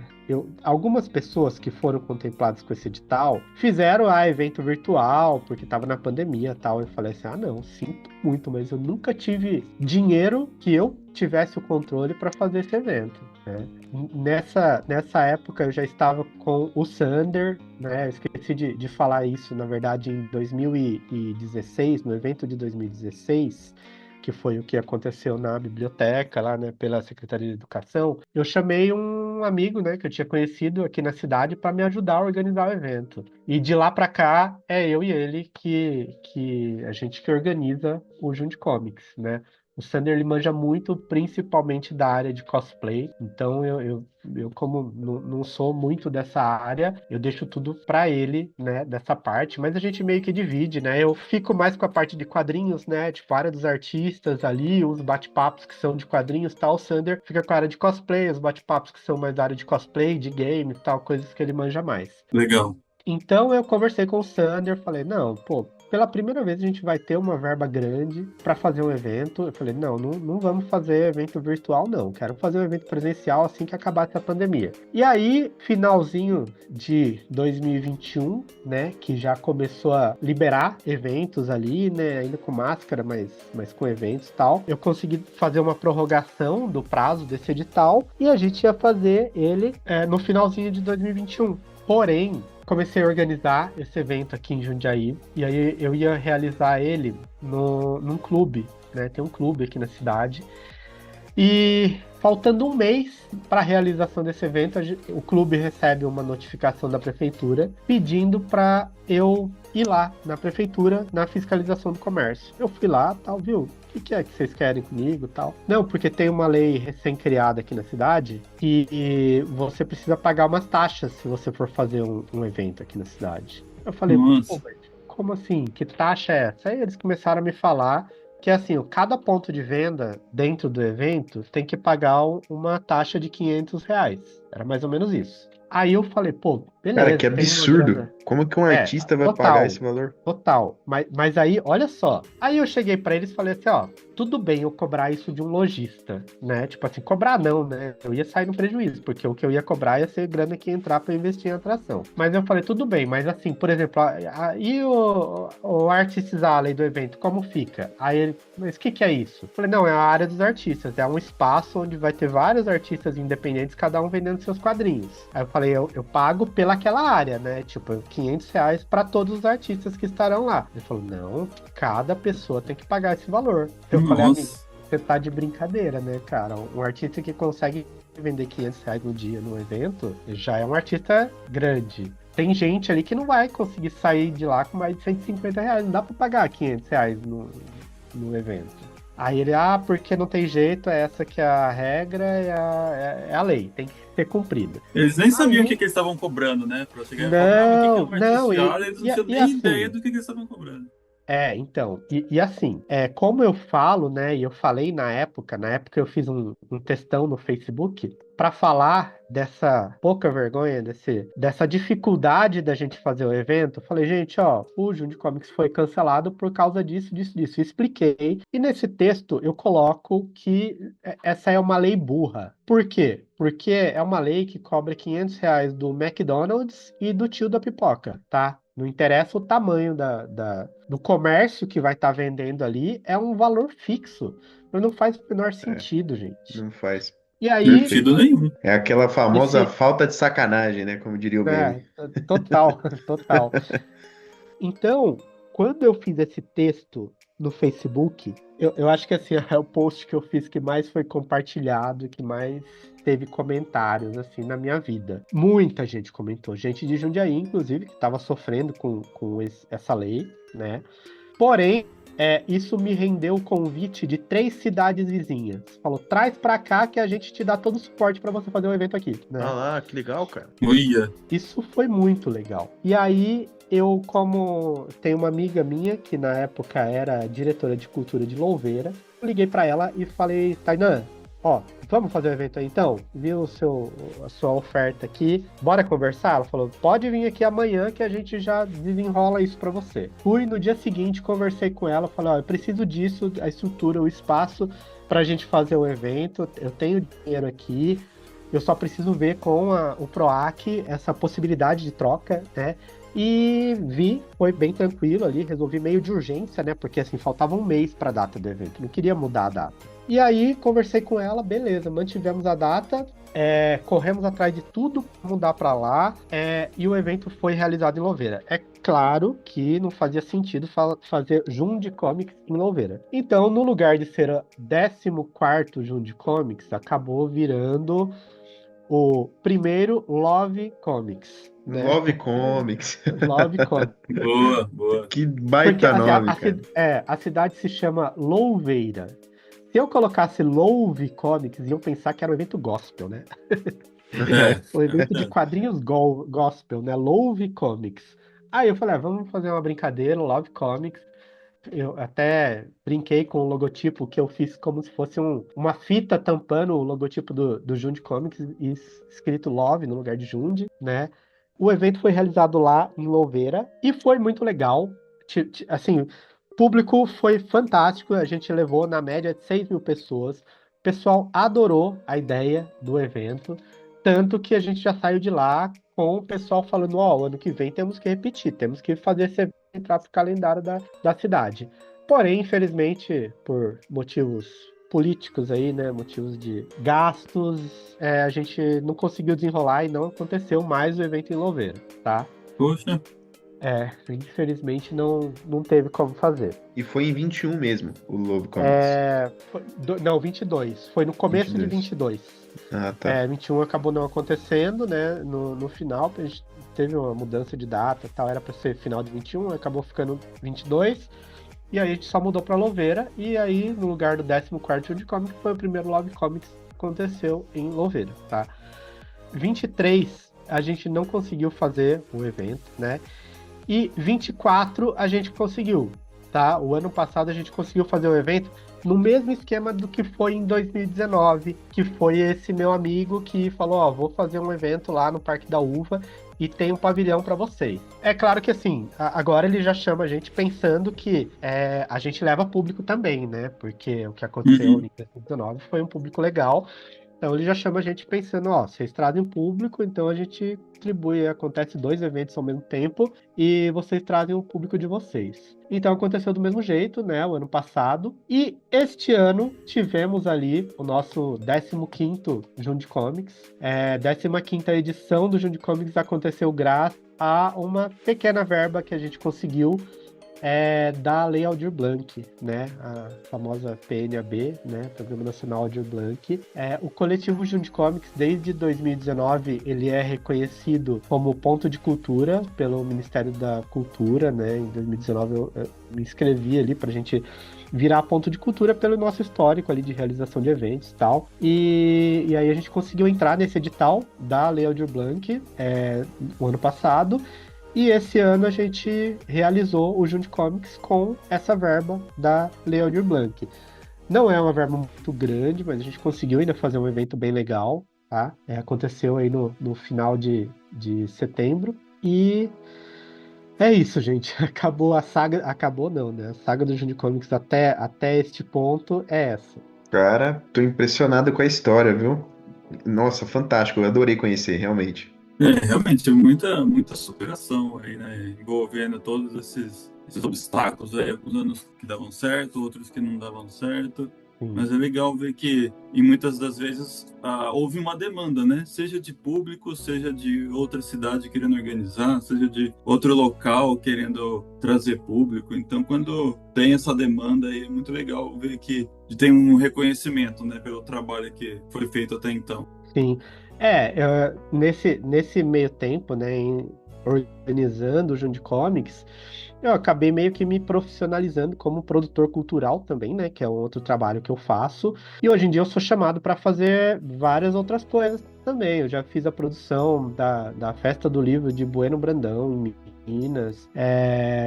algumas pessoas que foram contempladas com esse edital fizeram evento virtual, porque tava na pandemia e tal. Eu falei assim, não, sinto muito, mas eu nunca tive dinheiro que eu tivesse o controle para fazer esse evento. né? Nessa época eu já estava com o Sander, né? Eu esqueci de falar isso, na verdade, em 2016, no evento de 2016, que foi o que aconteceu na biblioteca, lá, né, pela Secretaria de Educação. Eu chamei um amigo, né, que eu tinha conhecido aqui na cidade para me ajudar a organizar o evento. E de lá para cá, é eu e ele que a gente que organiza o Junte Comics, né? O Sander, ele manja muito, principalmente da área de cosplay. Então, eu como não sou muito dessa área, eu deixo tudo para ele, né, dessa parte. Mas a gente meio que divide, né? Eu fico mais com a parte de quadrinhos, né? Tipo, a área dos artistas ali, os bate-papos que são de quadrinhos e tal. O Sander fica com a área de cosplay, os bate-papos que são mais da área de cosplay, de game e tal, coisas que ele manja mais. Legal. Então eu conversei com o Sander, falei, não, pô, pela primeira vez a gente vai ter uma verba grande para fazer um evento. Eu falei, não vamos fazer evento virtual, não. Quero fazer um evento presencial assim que acabar essa pandemia. E aí, finalzinho de 2021, né, que já começou a liberar eventos ali, né, ainda com máscara, mas com eventos e tal, eu consegui fazer uma prorrogação do prazo desse edital e a gente ia fazer ele no finalzinho de 2021. Porém, comecei a organizar esse evento aqui em Jundiaí, e aí eu ia realizar ele num clube, né? Tem um clube aqui na cidade. E faltando um mês para a realização desse evento, o clube recebe uma notificação da prefeitura pedindo para eu ir lá na prefeitura na fiscalização do comércio. Eu fui lá, tal, viu? O que é que vocês querem comigo, tal? Não, porque tem uma lei recém-criada aqui na cidade e você precisa pagar umas taxas se você for fazer um evento aqui na cidade. Eu falei, pô, como assim? Que taxa é essa? Aí eles começaram a me falar que assim, cada ponto de venda dentro do evento tem que pagar uma taxa de R$500. Era mais ou menos isso. Aí eu falei, pô, beleza. Cara, que absurdo. Como que um artista vai pagar esse valor? Total. Mas aí, olha só. Aí eu cheguei pra eles e falei assim, ó, tudo bem eu cobrar isso de um lojista, né? Tipo assim, cobrar não, né? Eu ia sair no prejuízo, porque o que eu ia cobrar ia ser grana que ia entrar pra investir em atração. Mas eu falei, tudo bem, mas assim, por exemplo, e o Artists Alley do evento, como fica? Aí ele, mas o que é isso? Eu falei, não, é a área dos artistas, é um espaço onde vai ter vários artistas independentes, cada um vendendo seus quadrinhos. Aí eu falei, eu pago pelaquela área, né? Tipo, R$500 para todos os artistas que estarão lá. Ele falou, não, cada pessoa tem que pagar esse valor. Eu falei, amigo, você tá de brincadeira, né, cara? Um artista que consegue vender R$500 no dia no evento, já é um artista grande. Tem gente ali que não vai conseguir sair de lá com mais de R$150. Não dá pra pagar R$500 no evento. Aí ele, porque não tem jeito, essa que é a regra, é a lei, tem que ser cumprida. Eles nem sabiam o que eles estavam cobrando, né? Pra chegar e cobrar, eles não tinham nem ideia do que eles estavam cobrando. Então, e assim, como eu falo, né, e eu falei na época eu fiz um textão no Facebook para falar dessa pouca vergonha, dessa dificuldade da gente fazer o evento. Eu falei, gente, ó, o Junte Comics foi cancelado por causa disso. Expliquei. E nesse texto eu coloco que essa é uma lei burra. Por quê? Porque é uma lei que cobra R$500 do McDonald's e do tio da pipoca, tá? Não interessa o tamanho do comércio que vai estar vendendo ali, é um valor fixo. Mas não faz o menor sentido, gente. Não faz. E aí, sentido nenhum. É aquela famosa falta de sacanagem, né? Como diria o meme. Total. Então, quando eu fiz esse texto no Facebook, eu acho que assim, é o post que eu fiz que mais foi compartilhado, que mais teve comentários assim na minha vida. Muita gente comentou, gente de Jundiaí, inclusive, que estava sofrendo com essa lei, né? Porém, isso me rendeu o convite de 3 cidades vizinhas. Falou, traz pra cá que a gente te dá todo o suporte pra você fazer um evento aqui, né? Ah lá, que legal, cara. Uia. Isso foi muito legal. E aí, eu, como tenho uma amiga minha, que na época era diretora de cultura de Louveira, eu liguei pra ela e falei, Tainã, ó, vamos fazer o evento aí então? Viu a sua oferta aqui, bora conversar? Ela falou, pode vir aqui amanhã que a gente já desenrola isso pra você. Fui no dia seguinte, conversei com ela, falei, ó, eu preciso disso, a estrutura, o espaço pra gente fazer o evento, eu tenho dinheiro aqui, eu só preciso ver com o PROAC essa possibilidade de troca, né? E foi bem tranquilo ali, resolvi meio de urgência, né? Porque assim, faltava um mês para a data do evento, não queria mudar a data. E aí, conversei com ela, beleza, mantivemos a data, corremos atrás de tudo pra mudar para lá, e o evento foi realizado em Louveira. É claro que não fazia sentido fazer Jund Comics em Louveira. Então, no lugar de ser o 14º Jund Comics, acabou virando o primeiro Love Comics, né? Love Comics. Love Comics. Boa, boa. Que Porque baita nome, cara. a cidade se chama Louveira. Se eu colocasse Louve Comics, iam pensar que era um evento gospel, né? Um evento de quadrinhos gospel, né? Louve Comics. Aí eu falei, vamos fazer uma brincadeira, Love Comics. Eu até brinquei com o logotipo que eu fiz como se fosse uma fita tampando o logotipo do Jund Comics e escrito Love no lugar de Jund, né? O evento foi realizado lá em Louveira e foi muito legal. Assim, o público foi fantástico. A gente levou na média de 6 mil pessoas. O pessoal adorou a ideia do evento. Tanto que a gente já saiu de lá com o pessoal falando: ó, ano que vem temos que repetir, temos que fazer esse evento entrar para o calendário da cidade. Porém, infelizmente, por motivos políticos aí, né, motivos de gastos, a gente não conseguiu desenrolar e não aconteceu mais o evento em Louveira, tá? Poxa, Infelizmente não teve como fazer. E foi em 21 mesmo, o Love Comics. Não, 22. Foi no começo 22. de 22. Ah, tá. 21 acabou não acontecendo, né? No final, a gente teve uma mudança de data e tal. Era para ser final de 21, acabou ficando 22. E aí a gente só mudou para Louveira. E aí, no lugar do 14º Jund Comics, foi o primeiro Love Comics que aconteceu em Louveira, tá? 23, a gente não conseguiu fazer o evento, né? E 24 a gente conseguiu, tá? O ano passado a gente conseguiu fazer o evento no mesmo esquema do que foi em 2019, que foi esse meu amigo que falou, ó, vou fazer um evento lá no Parque da Uva e tem um pavilhão para vocês. É claro que assim, agora ele já chama a gente pensando que a gente leva público também, né? Porque o que aconteceu em 2019 foi um público legal. Então ele já chama a gente pensando, ó, vocês trazem público, então a gente distribui, acontece 2 eventos ao mesmo tempo e vocês trazem o público de vocês. Então aconteceu do mesmo jeito, né, o ano passado. E este ano tivemos ali o nosso 15º Jund Comics. 15ª edição do Jund Comics aconteceu graças a uma pequena verba que a gente conseguiu da Lei Aldir Blanc, né? A famosa PNAB, né? Programa Nacional Aldir Blanc. O coletivo Jund Comics, desde 2019, ele é reconhecido como ponto de cultura pelo Ministério da Cultura, né? Em 2019 eu me inscrevi ali pra gente virar ponto de cultura pelo nosso histórico ali de realização de eventos e tal. E aí a gente conseguiu entrar nesse edital da Lei Aldir Blanc o ano passado. E esse ano a gente realizou o Jund Comics com essa verba da Lei Aldir Blanc. Não é uma verba muito grande, mas a gente conseguiu ainda fazer um evento bem legal, tá? Aconteceu aí no final de setembro. E é isso, gente. Acabou a saga. Acabou não, né? A saga do Jund Comics até este ponto é essa. Cara, tô impressionado com a história, viu? Nossa, fantástico. Eu adorei conhecer, realmente. Realmente, muita superação aí, né? Envolvendo todos esses obstáculos aí, alguns anos que davam certo, outros que não davam certo. Sim. Mas é legal ver que, e muitas das vezes, houve uma demanda, né? Seja de público, seja de outra cidade querendo organizar, seja de outro local querendo trazer público. Então, quando tem essa demanda aí, é muito legal ver que tem um reconhecimento, né? Pelo trabalho que foi feito até então. Sim. Nesse meio tempo, né, organizando o Jund Comics, eu acabei meio que me profissionalizando como produtor cultural também, né, que é um outro trabalho que eu faço. E hoje em dia eu sou chamado para fazer várias outras coisas também. Eu já fiz a produção da Festa do Livro de Bueno Brandão, em Minas.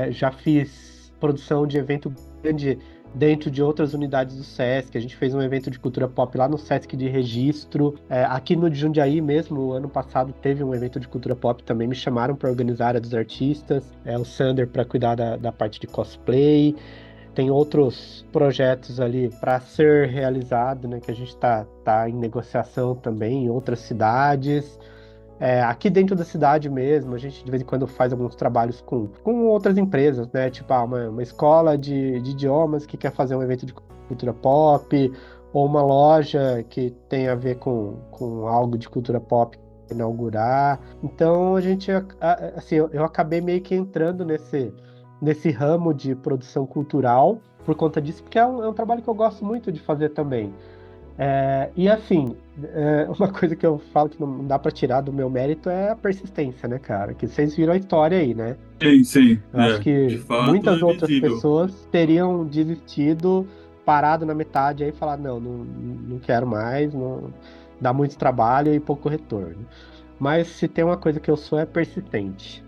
Já fiz produção de evento grande dentro de outras unidades do Sesc. A gente fez um evento de cultura pop lá no Sesc de Registro. Aqui no Jundiaí mesmo, ano passado, teve um evento de cultura pop também. Me chamaram para organizar a área dos artistas. O Sander para cuidar da parte de cosplay. Tem outros projetos ali para ser realizado, né? Que a gente tá em negociação também em outras cidades. Aqui dentro da cidade mesmo, a gente de vez em quando faz alguns trabalhos com outras empresas, né? Tipo, uma escola de idiomas que quer fazer um evento de cultura pop, ou uma loja que tem a ver com algo de cultura pop inaugurar. Então a gente, assim, eu acabei meio que entrando nesse ramo de produção cultural por conta disso, porque é um trabalho que eu gosto muito de fazer também. E assim, uma coisa que eu falo que não dá pra tirar do meu mérito é a persistência, né, cara? Que vocês viram a história aí, né? Sim, sim. Eu acho De que fato muitas é outras visível. pessoas teriam desistido, parado na metade aí e falado, não quero mais, não, dá muito trabalho e pouco retorno. Mas se tem uma coisa que eu sou é persistente.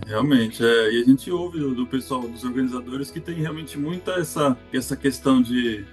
Realmente. E a gente ouve do pessoal, dos organizadores, que tem realmente muita essa questão de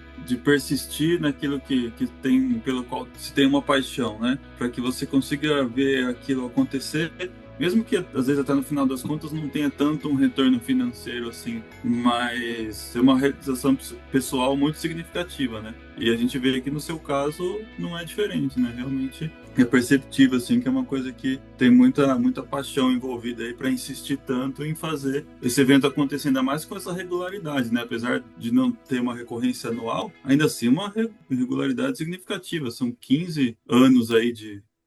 persistir naquilo que tem, pelo qual se tem uma paixão, né? Para que você consiga ver aquilo acontecer, mesmo que às vezes até no final das contas não tenha tanto um retorno financeiro assim, mas é uma realização pessoal muito significativa, né? E a gente vê que no seu caso não é diferente, né? Realmente é perceptível assim que é uma coisa que tem muita paixão envolvida aí para insistir tanto em fazer esse evento acontecer, ainda mais com essa regularidade, né? Apesar de não ter uma recorrência anual, ainda assim uma regularidade significativa. São 15 anos aí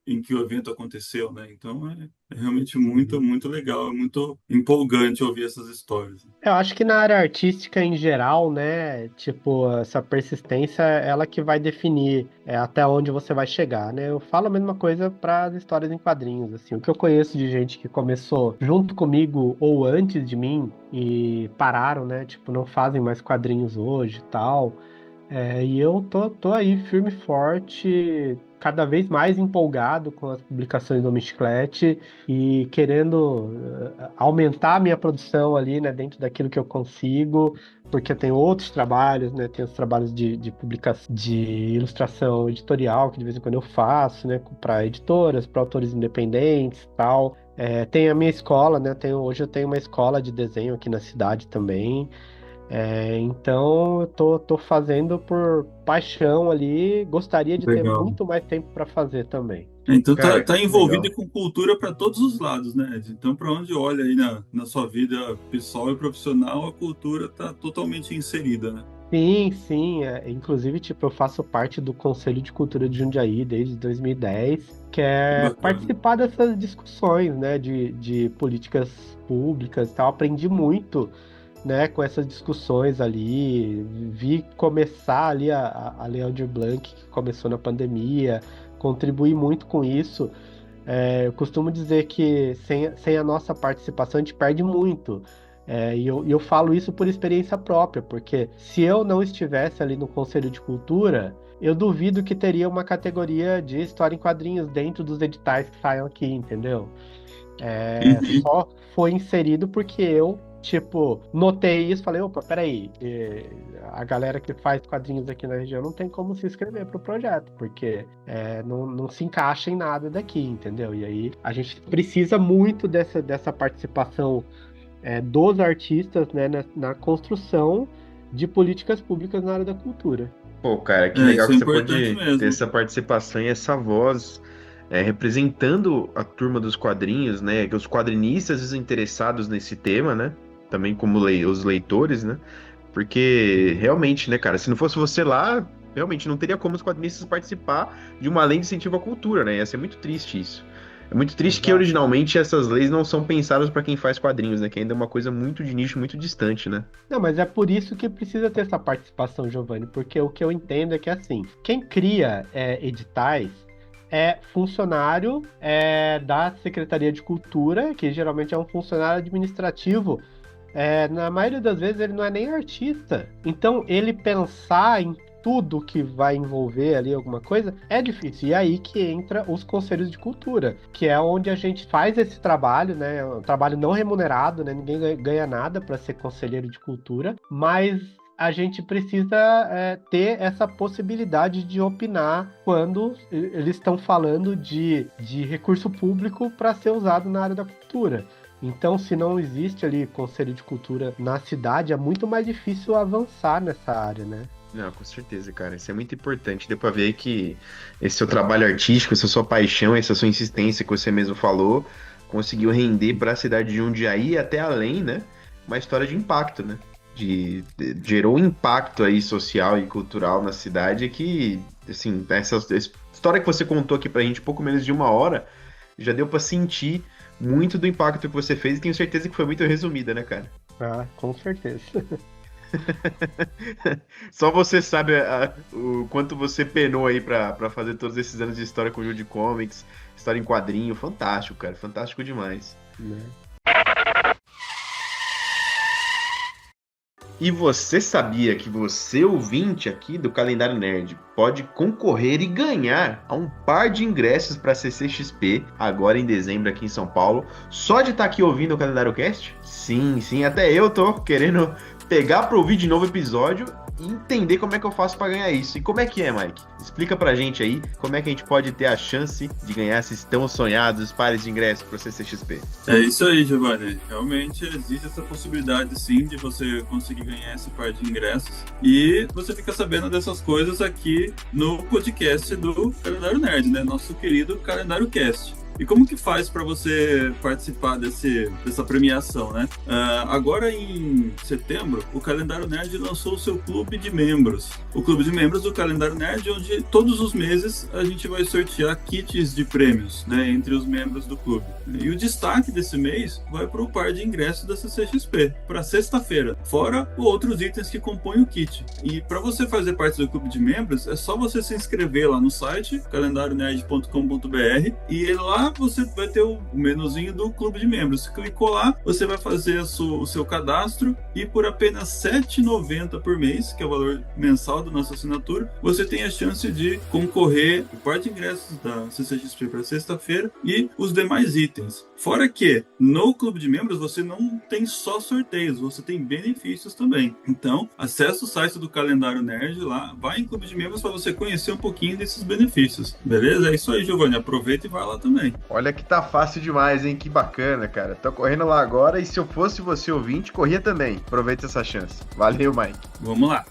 em que o evento aconteceu, né? Então é realmente muito, muito legal, é muito empolgante ouvir essas histórias. Eu acho que na área artística em geral, né, tipo, essa persistência é ela que vai definir até onde você vai chegar, né? Eu falo a mesma coisa para as histórias em quadrinhos, assim, o que eu conheço de gente que começou junto comigo ou antes de mim e pararam, né, tipo, não fazem mais quadrinhos hoje e tal. E eu tô aí firme e forte, cada vez mais empolgado com as publicações do Chiclete e querendo aumentar a minha produção ali, né, dentro daquilo que eu consigo, porque eu tenho outros trabalhos, né, tenho os trabalhos de publicação, de ilustração editorial, que de vez em quando eu faço, né, para editoras, para autores independentes e tal. Tem a minha escola, né, hoje eu tenho uma escola de desenho aqui na cidade também. Então eu tô fazendo por paixão ali, gostaria de ter Legal. muito mais tempo para fazer também. Então Cara, tá que envolvido legal. com cultura para todos os lados, né, Ed? Então, para onde olha aí na sua vida pessoal e profissional, a cultura tá totalmente inserida, né? Sim, sim. Inclusive, tipo, eu faço parte do Conselho de Cultura de Jundiaí desde 2010, que Que é bacana. participar dessas discussões, né, de políticas públicas e tal. Aprendi muito, né, com essas discussões ali. Vi começar ali a Lei Aldir Blanc, que começou na pandemia, contribuí muito com isso. Eu costumo dizer que sem a nossa participação a gente perde muito. E eu falo isso por experiência própria, porque se eu não estivesse ali no Conselho de Cultura, eu duvido que teria uma categoria de história em quadrinhos dentro dos editais que saiam aqui, entendeu? Uhum. Só foi inserido porque eu, tipo, notei isso, falei, opa, peraí, a galera que faz quadrinhos aqui na região não tem como se inscrever pro projeto, porque não se encaixa em nada daqui, entendeu? E aí a gente precisa muito dessa participação dos artistas, né, na construção de políticas públicas na área da cultura. Pô, cara, que legal Isso é que você importante pode ter mesmo. essa participação e essa voz representando a turma dos quadrinhos, né? Que os quadrinistas, os interessados nesse tema, né? Também como os leitores, né? Porque Sim. realmente, né, cara, se não fosse você lá, realmente não teria como os quadrinistas participar de uma lei de incentivo à cultura, né? Ia ser muito triste isso. É muito triste que Exato. originalmente essas leis não são pensadas para quem faz quadrinhos, né? Que ainda é uma coisa muito de nicho, muito distante, né? Não, mas é por isso que precisa ter essa participação, Giovanni, porque o que eu entendo é que assim, quem cria editais é funcionário da Secretaria de Cultura, que geralmente é um funcionário administrativo. Na maioria das vezes ele não é nem artista. Então ele pensar em tudo que vai envolver ali alguma coisa é difícil. E é aí que entra os conselhos de cultura, que é onde a gente faz esse trabalho, né? É um trabalho não remunerado, né? Ninguém ganha nada para ser conselheiro de cultura, mas a gente precisa ter essa possibilidade de opinar quando eles estão falando de recurso público para ser usado na área da cultura. Então, se não existe ali conselho de cultura na cidade, é muito mais difícil avançar nessa área, né? Não, com certeza, cara. Isso é muito importante. Deu pra ver que esse seu trabalho artístico, essa sua paixão, essa sua insistência que você mesmo falou, conseguiu render para a cidade de Jundiaí e até além, né? Uma história de impacto, né? Gerou um impacto aí social e cultural na cidade que, assim, essa história que você contou aqui pra gente, pouco menos de uma hora, já deu pra sentir muito do impacto que você fez e tenho certeza que foi muito resumida, né, cara? Ah, com certeza. Só você sabe o quanto você penou aí pra fazer todos esses anos de história com o Judy Comics, história em quadrinho, fantástico, cara, fantástico demais. Né? E você sabia que você, ouvinte aqui do Calendário Nerd, pode concorrer e ganhar a um par de ingressos para a CCXP, agora em dezembro aqui em São Paulo, só de estar aqui ouvindo o Calendário Cast? Sim, até eu tô querendo pegar para ouvir de novo o episódio e entender como é que eu faço para ganhar isso. E como é que é, Mike? Explica pra gente aí como é que a gente pode ter a chance de ganhar esses tão sonhados pares de ingressos para o CCXP. É isso aí, Giovanni. Realmente existe essa possibilidade, sim, de você conseguir ganhar esse par de ingressos. E você fica sabendo dessas coisas aqui no podcast do Calendário Nerd, né? Nosso querido Calendário Cast. E como que faz para você participar dessa premiação, né? Agora em setembro, o Calendário Nerd lançou o seu clube de membros. O clube de membros do Calendário Nerd, onde todos os meses a gente vai sortear kits de prêmios, né? Entre os membros do clube. E o destaque desse mês vai para o par de ingressos da CCXP, para sexta-feira, fora outros itens que compõem o kit. E para você fazer parte do clube de membros, é só você se inscrever lá no site, calendarionerd.com.br, e lá você vai ter o menuzinho do clube de membros. Se clicou lá, você vai fazer o seu cadastro e por apenas R$ 7,90 por mês, que é o valor mensal da nossa assinatura, você tem a chance de concorrer ao par de ingressos da CCXP para sexta-feira e os demais itens. Fora que no clube de membros você não tem só sorteios, você tem benefícios também. Então, acesse o site do Calendário Nerd lá, vai em clube de membros para você conhecer um pouquinho desses benefícios. Beleza? É isso aí, Giovanni. Aproveita e vai lá também. Olha que tá fácil demais, hein? Que bacana, cara. Tô correndo lá agora e se eu fosse você ouvinte, corria também. Aproveita essa chance. Valeu, Mike. Vamos lá.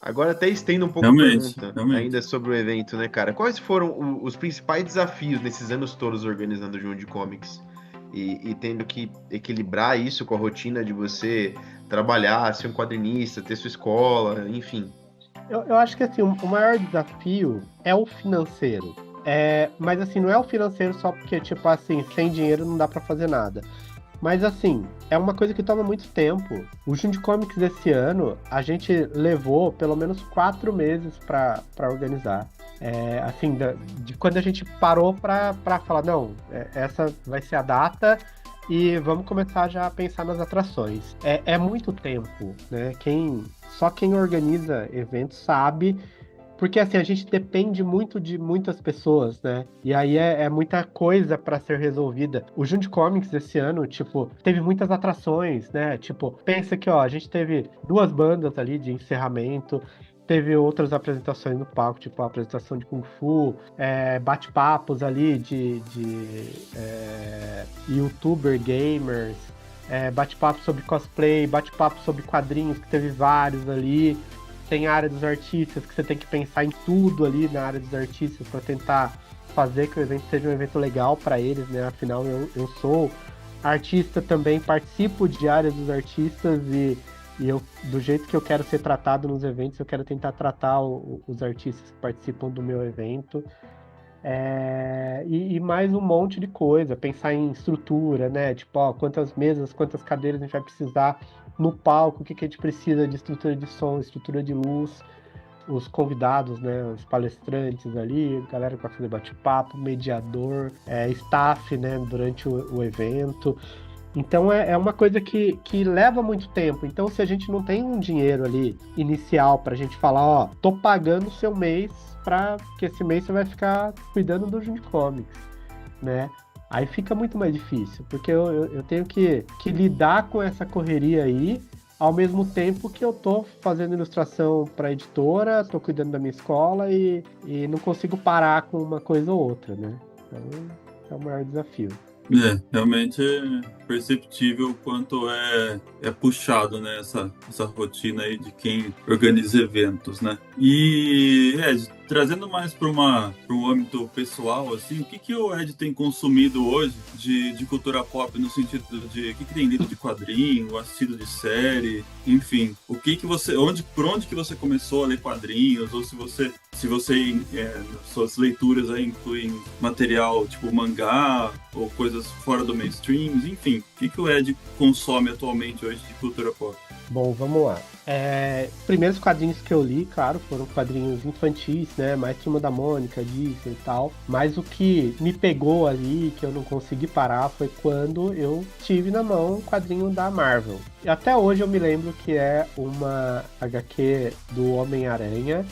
Agora até estendo um pouco Realmente. ainda sobre o evento, né, cara? Quais foram os principais desafios nesses anos todos organizando o Jundiaí Comics? E tendo que equilibrar isso com a rotina de você trabalhar, ser um quadrinista, ter sua escola, enfim. Eu acho que assim, o maior desafio é o financeiro. Mas assim, não é o financeiro só porque, tipo assim, sem dinheiro não dá pra fazer nada. Mas assim, é uma coisa que toma muito tempo. O Jundiaí Comics desse ano, a gente levou pelo menos 4 meses pra organizar. Assim, de quando a gente parou pra falar, não, essa vai ser a data e vamos começar já a pensar nas atrações. É muito tempo, né? Só quem organiza eventos sabe. Porque assim, a gente depende muito de muitas pessoas, né? E aí é muita coisa para ser resolvida. O Jundiaí Comics esse ano, tipo, teve muitas atrações, né? Tipo, pensa que, ó, a gente teve 2 bandas ali de encerramento, teve outras apresentações no palco, tipo a apresentação de Kung Fu, bate-papos ali de youtuber, gamers, bate-papo sobre cosplay, bate-papo sobre quadrinhos, que teve vários ali. Tem a área dos artistas, que você tem que pensar em tudo ali na área dos artistas para tentar fazer que o evento seja um evento legal para eles, né? Afinal, eu sou artista também, participo de áreas dos artistas e eu, do jeito que eu quero ser tratado nos eventos, eu quero tentar tratar os artistas que participam do meu evento. E mais um monte de coisa, pensar em estrutura, né? Tipo, ó, quantas mesas, quantas cadeiras a gente vai precisar no palco, o que a gente precisa de estrutura de som, estrutura de luz, os convidados, né? Os palestrantes ali, galera que vai fazer bate-papo, mediador, staff, né? Durante o evento. Então é uma coisa que leva muito tempo. Então, se a gente não tem um dinheiro ali inicial pra gente falar, ó, tô pagando o seu mês que esse mês você vai ficar cuidando do Jundiaí Comics, né? Aí fica muito mais difícil, porque eu tenho que lidar com essa correria aí, ao mesmo tempo que eu tô fazendo ilustração para editora, tô cuidando da minha escola e não consigo parar com uma coisa ou outra, né? Então é o maior desafio. Realmente é perceptível o quanto é puxado, né, essa rotina aí de quem organiza eventos, né? E, Ed, trazendo mais para um âmbito pessoal, assim, o que que o Ed tem consumido hoje de cultura pop no sentido de o que que tem lido de quadrinho, assistido de série, enfim, o que que você, por onde que você começou a ler quadrinhos, ou se você suas leituras aí incluem material tipo mangá ou coisas fora do mainstream, enfim, o que que o Ed consome atualmente hoje de cultura pop? Bom, vamos lá. Os primeiros quadrinhos que eu li, claro, foram quadrinhos infantis, né? Mais Turma da Mônica, Disney e tal. Mas o que me pegou ali, que eu não consegui parar, foi quando eu tive na mão um quadrinho da Marvel. E até hoje eu me lembro que é uma HQ do Homem-Aranha,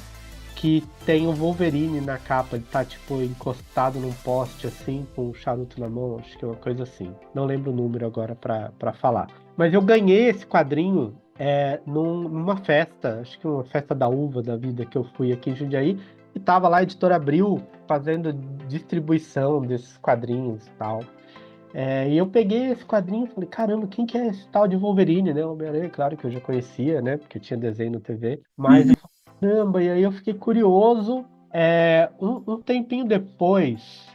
que tem o Wolverine na capa, ele tá tipo encostado num poste assim, com um charuto na mão, acho que é uma coisa assim. Não lembro o número agora pra falar. Mas eu ganhei esse quadrinho numa festa, acho que uma festa da uva da vida que eu fui aqui em Jundiaí, e tava lá a Editora Abril fazendo distribuição desses quadrinhos e tal. E eu peguei esse quadrinho e falei, caramba, quem que é esse tal de Wolverine, né? Homem-Aranha, claro que eu já conhecia, né? Porque tinha desenho no TV. Mas Uhum. eu falei, caramba, e aí eu fiquei curioso. Um tempinho depois,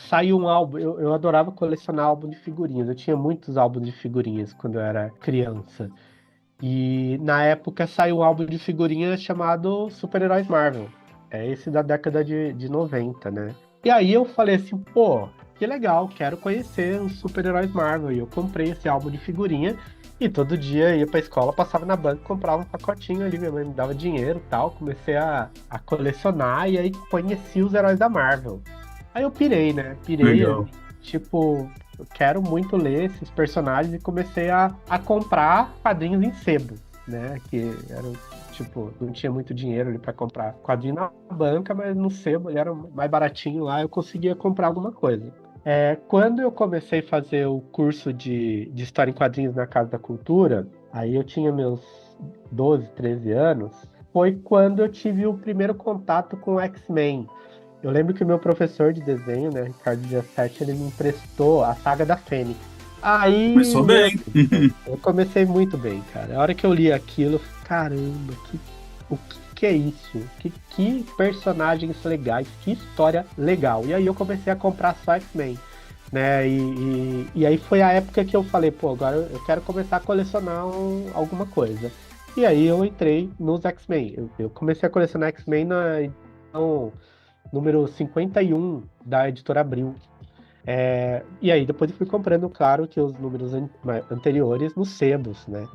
saiu um álbum. Eu adorava colecionar álbum de figurinhas. Eu tinha muitos álbuns de figurinhas quando eu era criança. E na época saiu um álbum de figurinhas chamado Super-Heróis Marvel. É esse da década de 90, né? E aí eu falei assim, pô, que legal, quero conhecer os super-heróis Marvel. E eu comprei esse álbum de figurinha e todo dia ia pra escola, passava na banca, comprava um pacotinho ali, minha mãe me dava dinheiro e tal. Comecei a colecionar e aí conheci os heróis da Marvel. Aí eu pirei, né? Pirei, Legal. tipo, eu quero muito ler esses personagens e comecei a comprar quadrinhos em sebo, né? Que era, tipo, não tinha muito dinheiro ali para comprar quadrinho na banca, mas no sebo ele era mais baratinho lá, eu conseguia comprar alguma coisa. Quando eu comecei a fazer o curso de História em Quadrinhos na Casa da Cultura, aí eu tinha meus 12, 13 anos, foi quando eu tive o primeiro contato com o X-Men. Eu lembro que o meu professor de desenho, né, Ricardo Giassetti, ele me emprestou a Saga da Fênix. Aí, Começou meu bem. Deus, eu comecei muito bem, cara. A hora que eu li aquilo, eu falei, caramba, o que é isso? Que personagens legais, que história legal. E aí eu comecei a comprar só X-Men, né? E aí foi a época que eu falei, pô, agora eu quero começar a colecionar alguma coisa. E aí eu entrei nos X-Men. Eu comecei a colecionar X-Men na edição número 51 da Editora Abril. E aí depois eu fui comprando, claro, que os números anteriores nos sebos, né?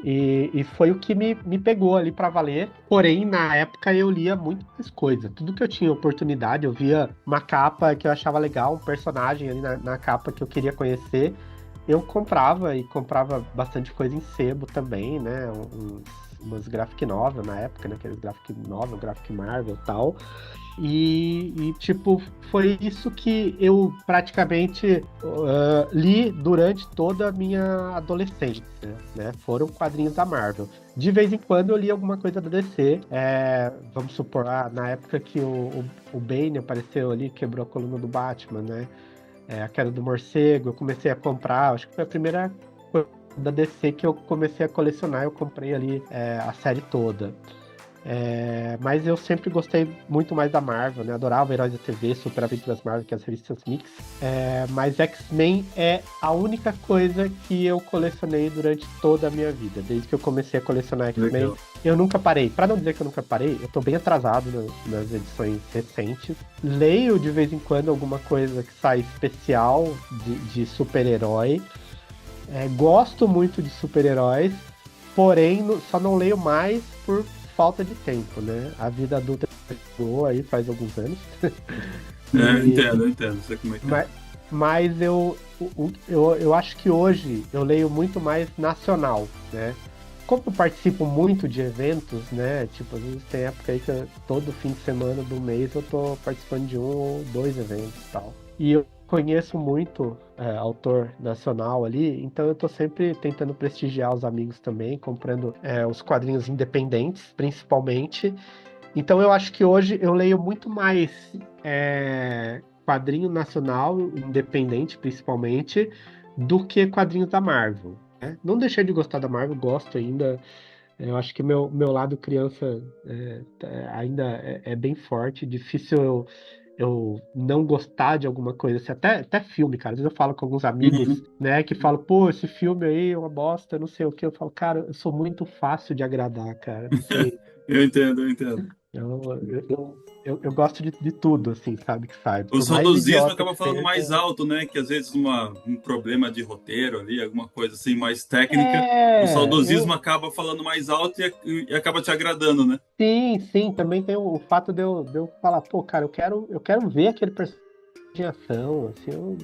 E foi o que me pegou ali para valer. Porém, na época eu lia muito mais coisa. Tudo que eu tinha oportunidade, eu via uma capa que eu achava legal, um personagem ali na capa que eu queria conhecer. Eu comprava e comprava bastante coisa em sebo também, né? Umas graphic novel na época, né? Aqueles graphic novel, graphic Marvel e tal. Tipo, foi isso que eu praticamente li durante toda a minha adolescência, né? Foram quadrinhos da Marvel. De vez em quando eu li alguma coisa da DC. Vamos supor, na época que o Bane apareceu ali, quebrou a coluna do Batman, né? A queda do morcego, eu comecei a comprar, acho que foi a primeira coisa da DC que eu comecei a colecionar, eu comprei ali a série toda. Mas eu sempre gostei muito mais da Marvel, né? Adorava Heróis da TV, Super Aventuras Marvel, que é as revistas Mix. Mas X-Men é a única coisa que eu colecionei durante toda a minha vida. Desde que eu comecei a colecionar X-Men, Legal. eu nunca parei. Pra não dizer que eu nunca parei, eu tô bem atrasado nas edições recentes. Leio de vez em quando alguma coisa que sai especial de super-herói. Gosto muito de super-heróis, porém só não leio mais por falta de tempo, né? A vida adulta chegou aí faz alguns anos. Entendo, entendo. Sei como é que é. Mas eu acho que hoje eu leio muito mais nacional, né? Como eu participo muito de eventos, né? Tipo, às vezes tem época aí que todo fim de semana do mês eu tô participando de um ou dois eventos e tal. E eu conheço muito autor nacional ali, então eu tô sempre tentando prestigiar os amigos também, comprando os quadrinhos independentes, principalmente. Então eu acho que hoje eu leio muito mais quadrinho nacional, independente principalmente, do que quadrinhos da Marvel, né? Não deixei de gostar da Marvel, gosto ainda. Eu acho que meu lado criança ainda é bem forte, difícil eu não gostar de alguma coisa, assim, até filme, cara. Às vezes eu falo com alguns amigos, Uhum. né, que falam, pô, esse filme aí é uma bosta, não sei o que. Eu falo, cara, eu sou muito fácil de agradar, cara. Assim, Eu entendo, eu entendo. eu gosto de tudo, assim, sabe, que sai. O Por mais saudosismo idiota acaba que falando mais seja. alto, né? Que às vezes um problema de roteiro ali, alguma coisa assim mais técnica, o É, saudosismo eu, acaba falando mais alto e acaba te agradando, né? sim, também tem o fato de eu falar, pô, cara, eu quero ver aquele personagem em ação, assim,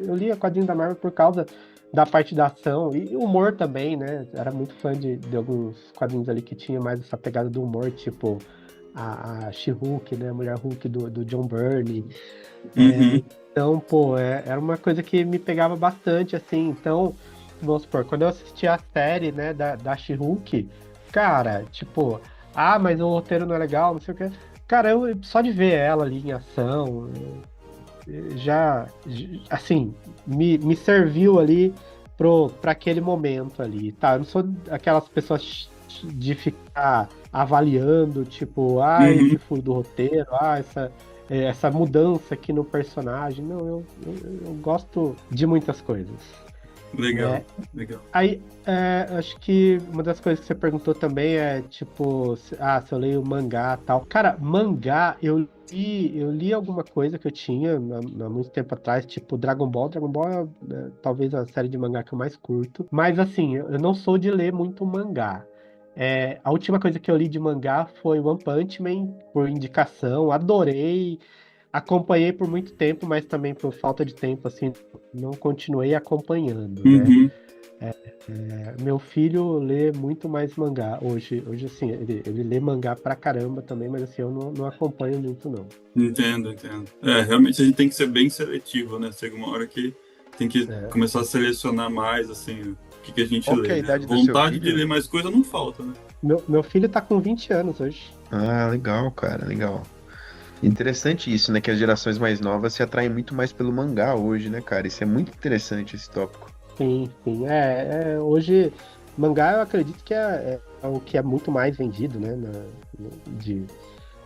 eu li a quadrinho da Marvel por causa da parte da ação e humor também, né? Era muito fã de alguns quadrinhos ali que tinha mais essa pegada do humor, tipo a She-Hulk, né? A Mulher Hulk do John Byrne. Uhum. Então, pô, era uma coisa que me pegava bastante, assim. Então, vamos supor, quando eu assisti a série, né, da She-Hulk, cara, tipo, mas o roteiro não é legal, não sei o quê. Cara, só de ver ela ali em ação, assim, me serviu ali pra aquele momento ali, tá? Eu não sou aquelas pessoas de ficar avaliando, tipo, esse Uhum. furo do roteiro, essa mudança aqui no personagem. Não, eu gosto de muitas coisas, Legal, né? legal. Aí, acho que uma das coisas que você perguntou também é, tipo, se eu leio mangá e tal. Cara, mangá, eu li alguma coisa que eu tinha há muito tempo atrás, tipo Dragon Ball. Dragon Ball talvez a série de mangá que eu mais curto. Mas, assim, eu não sou de ler muito mangá. A última coisa que eu li de mangá foi One Punch Man, por indicação. Adorei. Acompanhei por muito tempo, mas também por falta de tempo, assim, não continuei acompanhando, né? Uhum. Meu filho lê muito mais mangá hoje assim, ele lê mangá pra caramba também, mas assim, eu não acompanho muito, não. Entendo, entendo. É, realmente a gente tem que ser bem seletivo, né? Chega uma hora que tem que É. começar a selecionar mais, assim, o que a gente Qual que é lê, a né? idade do seu Vontade de filho? ler mais coisa não falta, né? Meu filho tá com 20 anos hoje. Ah, legal, cara, legal. Interessante isso, né? Que as gerações mais novas se atraem muito mais pelo mangá hoje, né, cara? Isso é muito interessante, esse tópico. Sim. Hoje, mangá eu acredito que é o que é muito mais vendido, né, de,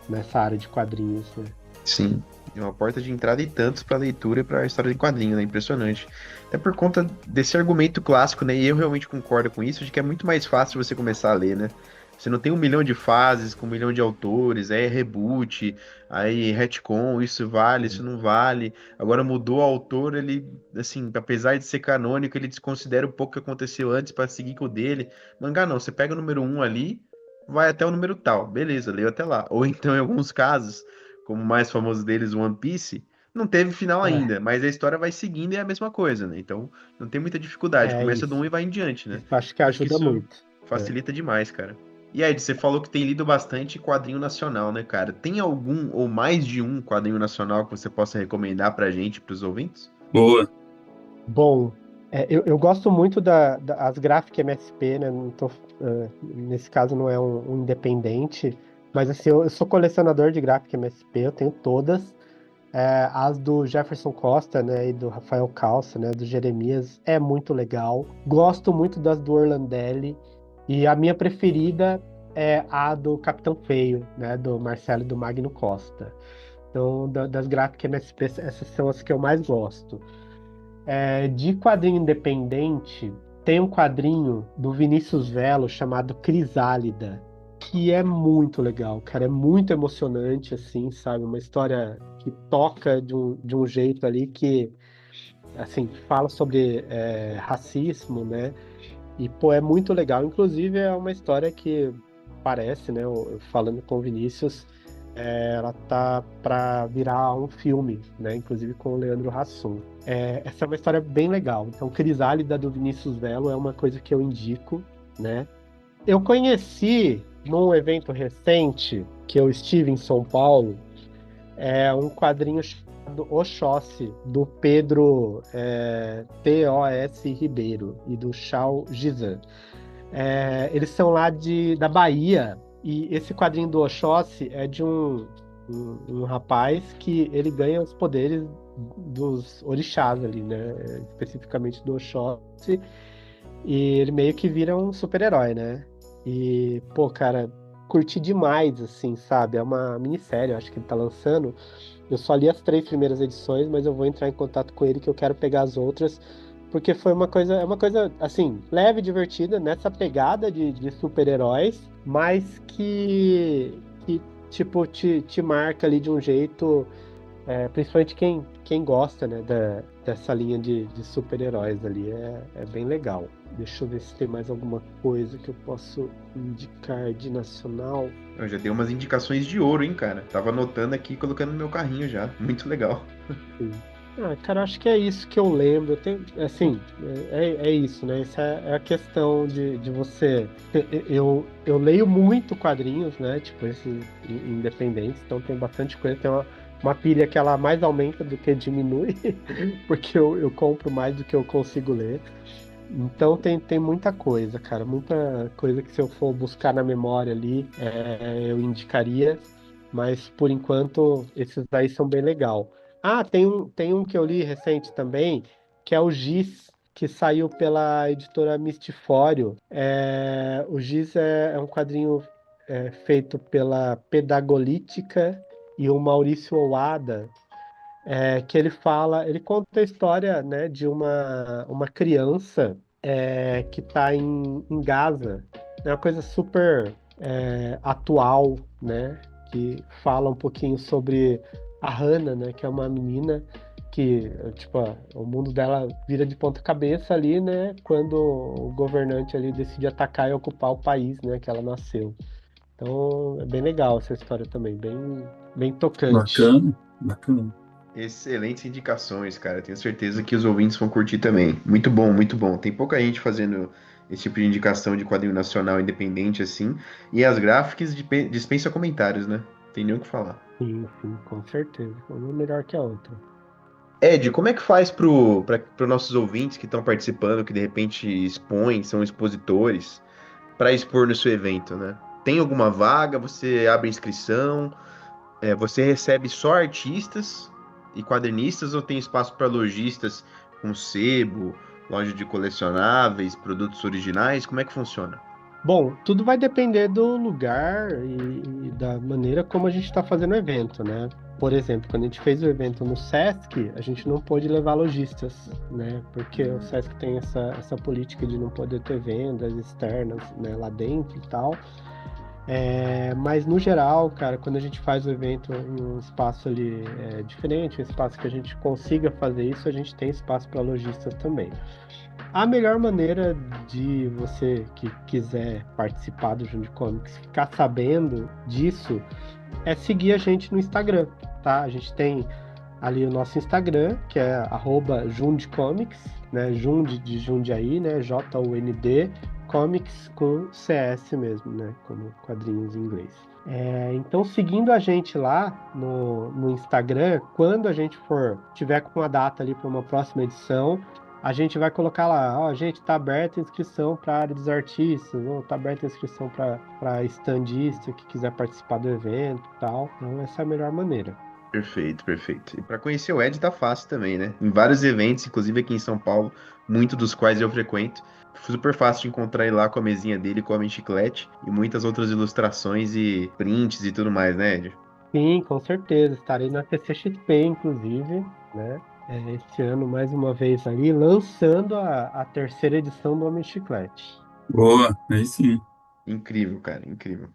nessa área de quadrinhos, né? Sim, é uma porta de entrada e tantos pra leitura e pra história de quadrinho, né? Impressionante. Até por conta desse argumento clássico, né? E eu realmente concordo com isso, de que é muito mais fácil você começar a ler, né? Você não tem 1 milhão de fases com 1 milhão de autores, aí é reboot, aí retcon, isso vale, isso não vale. Agora mudou o autor, ele, assim, apesar de ser canônico, ele desconsidera um pouco o que aconteceu antes pra seguir com o dele. Mangá não, você pega o número um ali, vai até o número tal, beleza, leu até lá. Ou então, em alguns casos como o mais famoso deles, One Piece, não teve final É, ainda, mas a história vai seguindo e é a mesma coisa, né? Então não tem muita dificuldade, é começa do um isso. e vai em diante, né? Isso acho que Acho que ajuda isso muito. É. facilita demais, cara. E aí, você falou que tem lido bastante quadrinho nacional, né, cara? Tem algum ou mais de um quadrinho nacional que você possa recomendar pra gente, pros ouvintes? Boa. Bom, eu gosto muito das Graphic MSP, né? Não tô, nesse caso não é um independente, mas assim, eu sou colecionador de Graphic MSP, eu tenho todas. As do Jefferson Costa, né, e do Rafael Calça, né, do Jeremias, é muito legal. Gosto muito das do Orlandelli, e a minha preferida é a do Capitão Feio, né, do Marcelo e do Magno Costa. Então, das Graphic MSP, essas são as que eu mais gosto. De quadrinho independente, tem um quadrinho do Vinícius Velo chamado Crisálida, que é muito legal, cara. É muito emocionante, assim, sabe? Uma história que toca de um jeito ali que, assim, fala sobre racismo, né? E, pô, é muito legal. Inclusive, é uma história que parece, né? Falando com o Vinícius, ela tá para virar um filme, né? Inclusive com o Leandro Hassum. Essa é uma história bem legal. Então, Crisálida do Vinícius Velo é uma coisa que eu indico, né? Eu conheci num evento recente que eu estive em São Paulo, um quadrinho chamado Oxóssi, do Pedro T.O.S. Ribeiro e do Chao Gizan. Eles são lá da Bahia, e esse quadrinho do Oxóssi é de um um rapaz que ele ganha os poderes dos orixás ali, né? Especificamente do Oxóssi. E ele meio que vira um super-herói, né? E, pô, cara, curti demais, assim, sabe? É uma minissérie, eu acho que ele tá lançando. Eu só li as 3 primeiras edições, mas eu vou entrar em contato com ele que eu quero pegar as outras, porque é uma coisa, assim, leve, divertida, nessa pegada de super-heróis, mas que tipo, te marca ali de um jeito, principalmente quem gosta, né, dessa linha de super-heróis ali, é bem legal. Deixa eu ver se tem mais alguma coisa que eu posso indicar de nacional. Eu já dei umas indicações de ouro, hein, cara. Tava anotando aqui e colocando no meu carrinho já. Muito legal. Sim. Ah, cara, acho que é isso que eu lembro. Eu tenho, assim, é isso, né? Essa é a questão de você. Eu leio muito quadrinhos, né? Tipo, esses independentes, então tem bastante coisa. Tem uma pilha que ela mais aumenta do que diminui, porque eu compro mais do que eu consigo ler. Então tem muita coisa, cara. Muita coisa que se eu for buscar na memória ali, eu indicaria. Mas por enquanto, esses aí são bem legal. Ah, tem um que eu li recente também, que é o Giz, que saiu pela editora Mistifório. O Giz é um quadrinho feito pela Pedagolítica e o Maurício Owada, que ele conta a história, né, de uma criança que está em Gaza. É uma coisa super atual, né, que fala um pouquinho sobre a Hannah, né, que é uma menina que, tipo, o mundo dela vira de ponta cabeça ali, né, quando o governante ali decide atacar e ocupar o país, né, que ela nasceu. Então, é bem legal essa história também, bem tocante. Bacana, bacana. Excelentes indicações, cara. Tenho certeza que os ouvintes vão curtir também. Muito bom, muito bom. Tem pouca gente fazendo esse tipo de indicação de quadrinho nacional independente assim. E as gráficas dispensa comentários, né? Tem nem o que falar. Sim, sim, com certeza. Uma melhor que a outra. Ed, como é que faz para nossos ouvintes que estão participando, que de repente expõem, são expositores, para expor no seu evento, né? Tem alguma vaga? Você abre inscrição? Você recebe só artistas e quadrinistas ou tem espaço para lojistas com sebo, loja de colecionáveis, produtos originais? Como é que funciona? Bom, tudo vai depender do lugar e da maneira como a gente está fazendo o evento, né? Por exemplo, quando a gente fez o evento no Sesc, a gente não pôde levar lojistas, né? Porque o Sesc tem essa política de não poder ter vendas externas, né, lá dentro e tal. Mas no geral, cara, quando a gente faz o evento em um espaço ali diferente, um espaço que a gente consiga fazer isso, a gente tem espaço para lojistas também. A melhor maneira de você que quiser participar do Jund Comics ficar sabendo disso é seguir a gente no Instagram, tá? A gente tem ali o nosso Instagram, que é @jundcomics, né? Jund de Jundiaí, né? Jund, Comics com CS mesmo, né? Como quadrinhos em inglês. Então, seguindo a gente lá no Instagram, quando a gente tiver com uma data ali para uma próxima edição, a gente vai colocar lá, ó, gente, tá aberta a inscrição para a área dos artistas, ou tá aberta a inscrição para standista que quiser participar do evento e tal. Então, essa é a melhor maneira. Perfeito, perfeito. E para conhecer o Ed tá fácil também, né? Em vários eventos, inclusive aqui em São Paulo, muitos dos quais eu frequento. Super fácil de encontrar ele lá com a mesinha dele, com a chiclete e muitas outras ilustrações e prints e tudo mais, né, Ed? Sim, com certeza. Estarei na CCXP, inclusive, né? Esse ano, mais uma vez ali, lançando a terceira edição do Homem Chiclete. Boa, aí sim. Incrível, cara, incrível.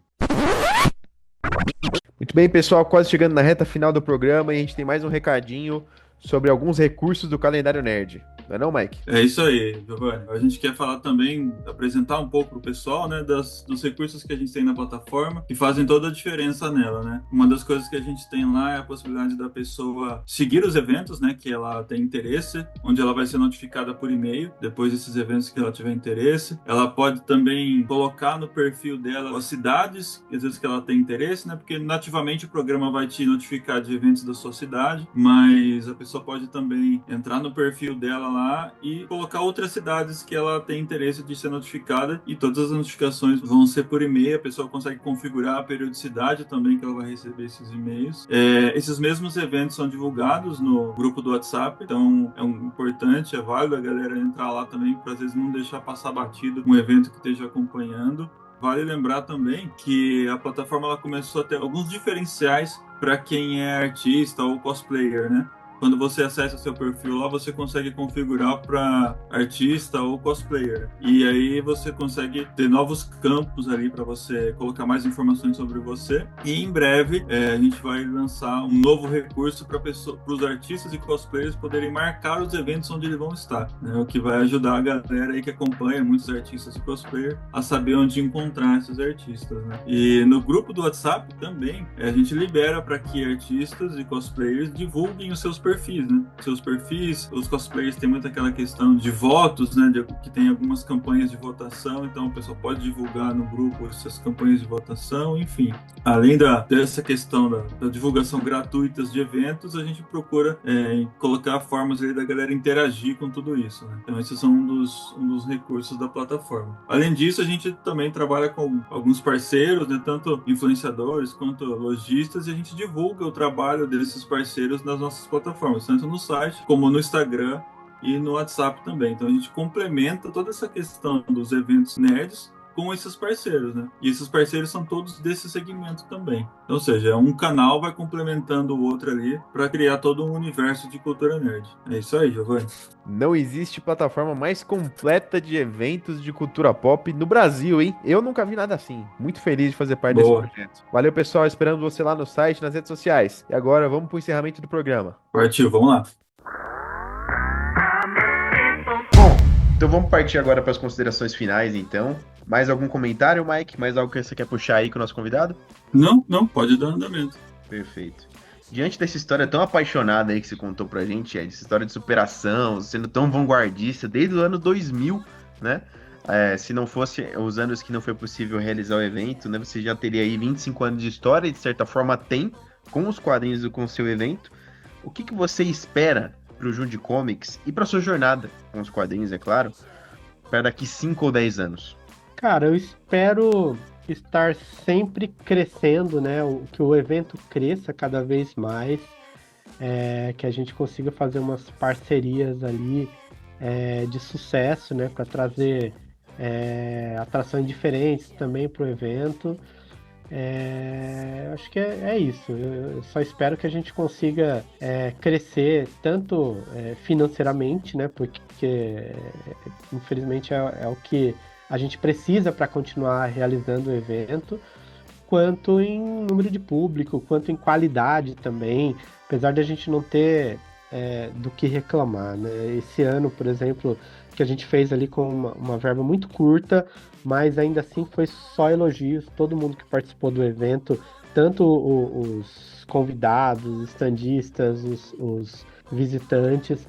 Muito bem, pessoal, quase chegando na reta final do programa e a gente tem mais um recadinho sobre alguns recursos do calendário nerd. Não é não, Mike? É isso aí, Giovanni. A gente quer falar também, apresentar um pouco para o pessoal, né, dos recursos que a gente tem na plataforma, que fazem toda a diferença nela, né? Uma das coisas que a gente tem lá é a possibilidade da pessoa seguir os eventos, né, que ela tem interesse, onde ela vai ser notificada por e-mail depois desses eventos que ela tiver interesse. Ela pode também colocar no perfil dela as cidades, às vezes que ela tem interesse, né? Porque nativamente o programa vai te notificar de eventos da sua cidade, mas a pessoa pessoa pode também entrar no perfil dela lá e colocar outras cidades que ela tem interesse de ser notificada, e todas as notificações vão ser por e-mail. A pessoa consegue configurar a periodicidade também que ela vai receber esses e-mails. Esses mesmos eventos são divulgados no grupo do WhatsApp, então importante, é válido a galera entrar lá também, para às vezes não deixar passar batido um evento que esteja acompanhando. Vale lembrar também que a plataforma ela começou a ter alguns diferenciais para quem é artista ou cosplayer, né? Quando você acessa o seu perfil lá, você consegue configurar para artista ou cosplayer. E aí você consegue ter novos campos ali para você colocar mais informações sobre você. E em breve a gente vai lançar um novo recurso para os artistas e cosplayers poderem marcar os eventos onde eles vão estar, né? O que vai ajudar a galera aí que acompanha muitos artistas e cosplayers a saber onde encontrar esses artistas, né? E no grupo do WhatsApp também a gente libera para que artistas e cosplayers divulguem os seus perfis, né? Seus perfis, os cosplayers têm muito aquela questão de votos, né? Que tem algumas campanhas de votação, então o pessoal pode divulgar no grupo essas campanhas de votação, enfim. Além dessa questão da divulgação gratuita de eventos, a gente procura colocar formas aí da galera interagir com tudo isso, né? Então esses são um dos recursos da plataforma. Além disso, a gente também trabalha com alguns parceiros, né? Tanto influenciadores quanto lojistas, e a gente divulga o trabalho desses parceiros nas nossas plataformas, tanto no site como no Instagram e no WhatsApp também. Então a gente complementa toda essa questão dos eventos nerds com esses parceiros, né? E esses parceiros são todos desse segmento também. Então, ou seja, um canal vai complementando o outro ali para criar todo um universo de cultura nerd. É isso aí, Giovanni. Não existe plataforma mais completa de eventos de cultura pop no Brasil, hein? Eu nunca vi nada assim. Muito feliz de fazer parte Boa. desse projeto. Valeu, pessoal. Esperando você lá no site, nas redes sociais. E agora vamos pro encerramento do programa. Partiu, vamos lá. Bom, então vamos partir agora para as considerações finais, então. Mais algum comentário, Mike? Mais algo que você quer puxar aí com o nosso convidado? Não, pode dar andamento. Perfeito. Diante dessa história tão apaixonada aí que você contou pra gente, Ed, essa história de superação, sendo tão vanguardista desde o ano 2000, né? Se não fosse os anos que não foi possível realizar o evento, né? Você já teria aí 25 anos de história e de certa forma tem com os quadrinhos e com o seu evento. O que você espera pro Jundi Comics e pra sua jornada com os quadrinhos, é claro, para daqui 5 ou 10 anos? Cara, eu espero estar sempre crescendo, né? Que o evento cresça cada vez mais, que a gente consiga fazer umas parcerias ali de sucesso, né? Para trazer atrações diferentes também para o evento. Acho que é isso. Eu só espero que a gente consiga crescer tanto financeiramente, né? Porque infelizmente é o que a gente precisa para continuar realizando o evento, quanto em número de público, quanto em qualidade também, apesar de a gente não ter do que reclamar, né? Esse ano, por exemplo, que a gente fez ali com uma verba muito curta, mas ainda assim foi só elogios, todo mundo que participou do evento, tanto os convidados, os standistas, os visitantes,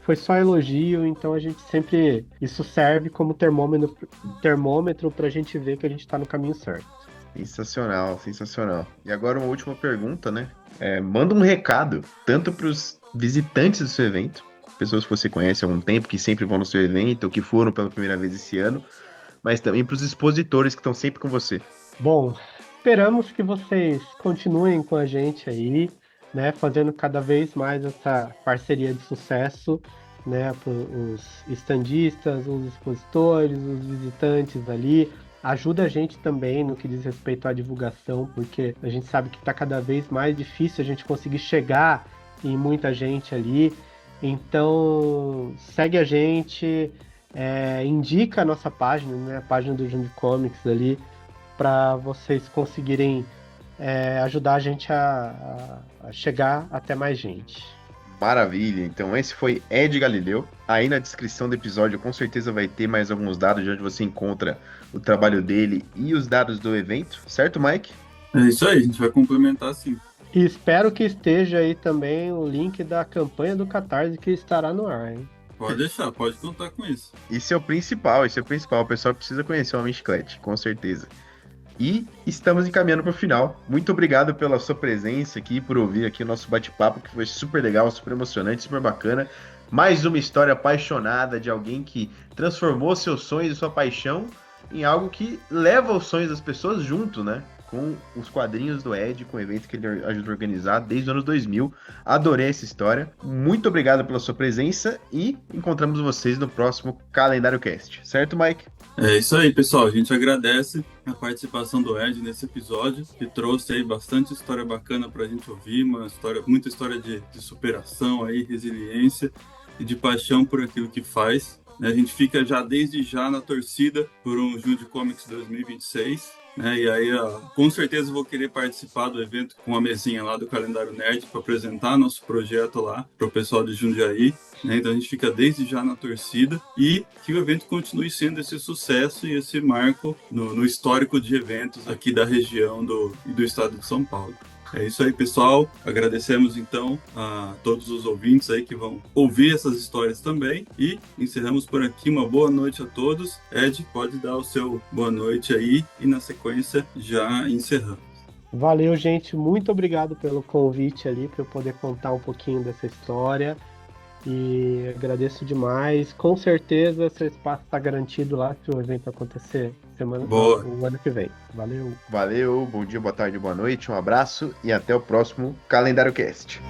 foi só elogio, então a gente sempre... Isso serve como termômetro pra gente ver que a gente tá no caminho certo. Sensacional, sensacional. E agora uma última pergunta, né? Manda um recado, tanto pros visitantes do seu evento, pessoas que você conhece há algum tempo, que sempre vão no seu evento, ou que foram pela primeira vez esse ano, mas também pros expositores que estão sempre com você. Bom, esperamos que vocês continuem com a gente aí, né, fazendo cada vez mais essa parceria de sucesso, né, para os standistas, os expositores, os visitantes ali. Ajuda a gente também no que diz respeito à divulgação, porque a gente sabe que está cada vez mais difícil a gente conseguir chegar em muita gente ali. Então, segue a gente, indica a nossa página, né, a página do Jundi Comics ali, para vocês conseguirem ajudar a gente a chegar até mais gente. Maravilha, então esse foi Ed Galileu. Aí na descrição do episódio com certeza vai ter mais alguns dados de onde você encontra o trabalho dele e os dados do evento, certo, Mike? É isso aí, a gente vai complementar sim. E espero que esteja aí também o link da campanha do Catarse que estará no ar, hein? Pode deixar, pode contar com isso. Isso é o principal, o pessoal precisa conhecer o Homem Chiclete, com certeza. E estamos encaminhando para o final. Muito obrigado pela sua presença aqui, por ouvir aqui o nosso bate-papo, que foi super legal, super emocionante, super bacana. Mais uma história apaixonada de alguém que transformou seus sonhos e sua paixão em algo que leva os sonhos das pessoas junto, né? Com os quadrinhos do Ed, com o evento que ele ajuda a organizar desde os anos 2000. Adorei essa história. Muito obrigado pela sua presença e encontramos vocês no próximo Calendário Cast. Certo, Mike? É isso aí, pessoal. A gente agradece a participação do Ed nesse episódio, que trouxe aí bastante história bacana pra gente ouvir, muita história de superação aí, resiliência e de paixão por aquilo que faz. A gente fica desde já na torcida por um Jude Comics 2026. E aí, com certeza vou querer participar do evento com a mesinha lá do Calendário Nerd para apresentar nosso projeto lá para o pessoal de Jundiaí. Então a gente fica desde já na torcida e que o evento continue sendo esse sucesso e esse marco no histórico de eventos aqui da região e do estado de São Paulo. É isso aí, pessoal. Agradecemos, então, a todos os ouvintes aí que vão ouvir essas histórias também. E encerramos por aqui. Uma boa noite a todos. Ed, pode dar o seu boa noite aí. E, na sequência, já encerramos. Valeu, gente. Muito obrigado pelo convite ali, para eu poder contar um pouquinho dessa história. E agradeço demais. Com certeza, seu espaço está garantido lá se o evento acontecer o ano que vem. Valeu. Valeu, bom dia, boa tarde, boa noite, um abraço e até o próximo Calendário Cast.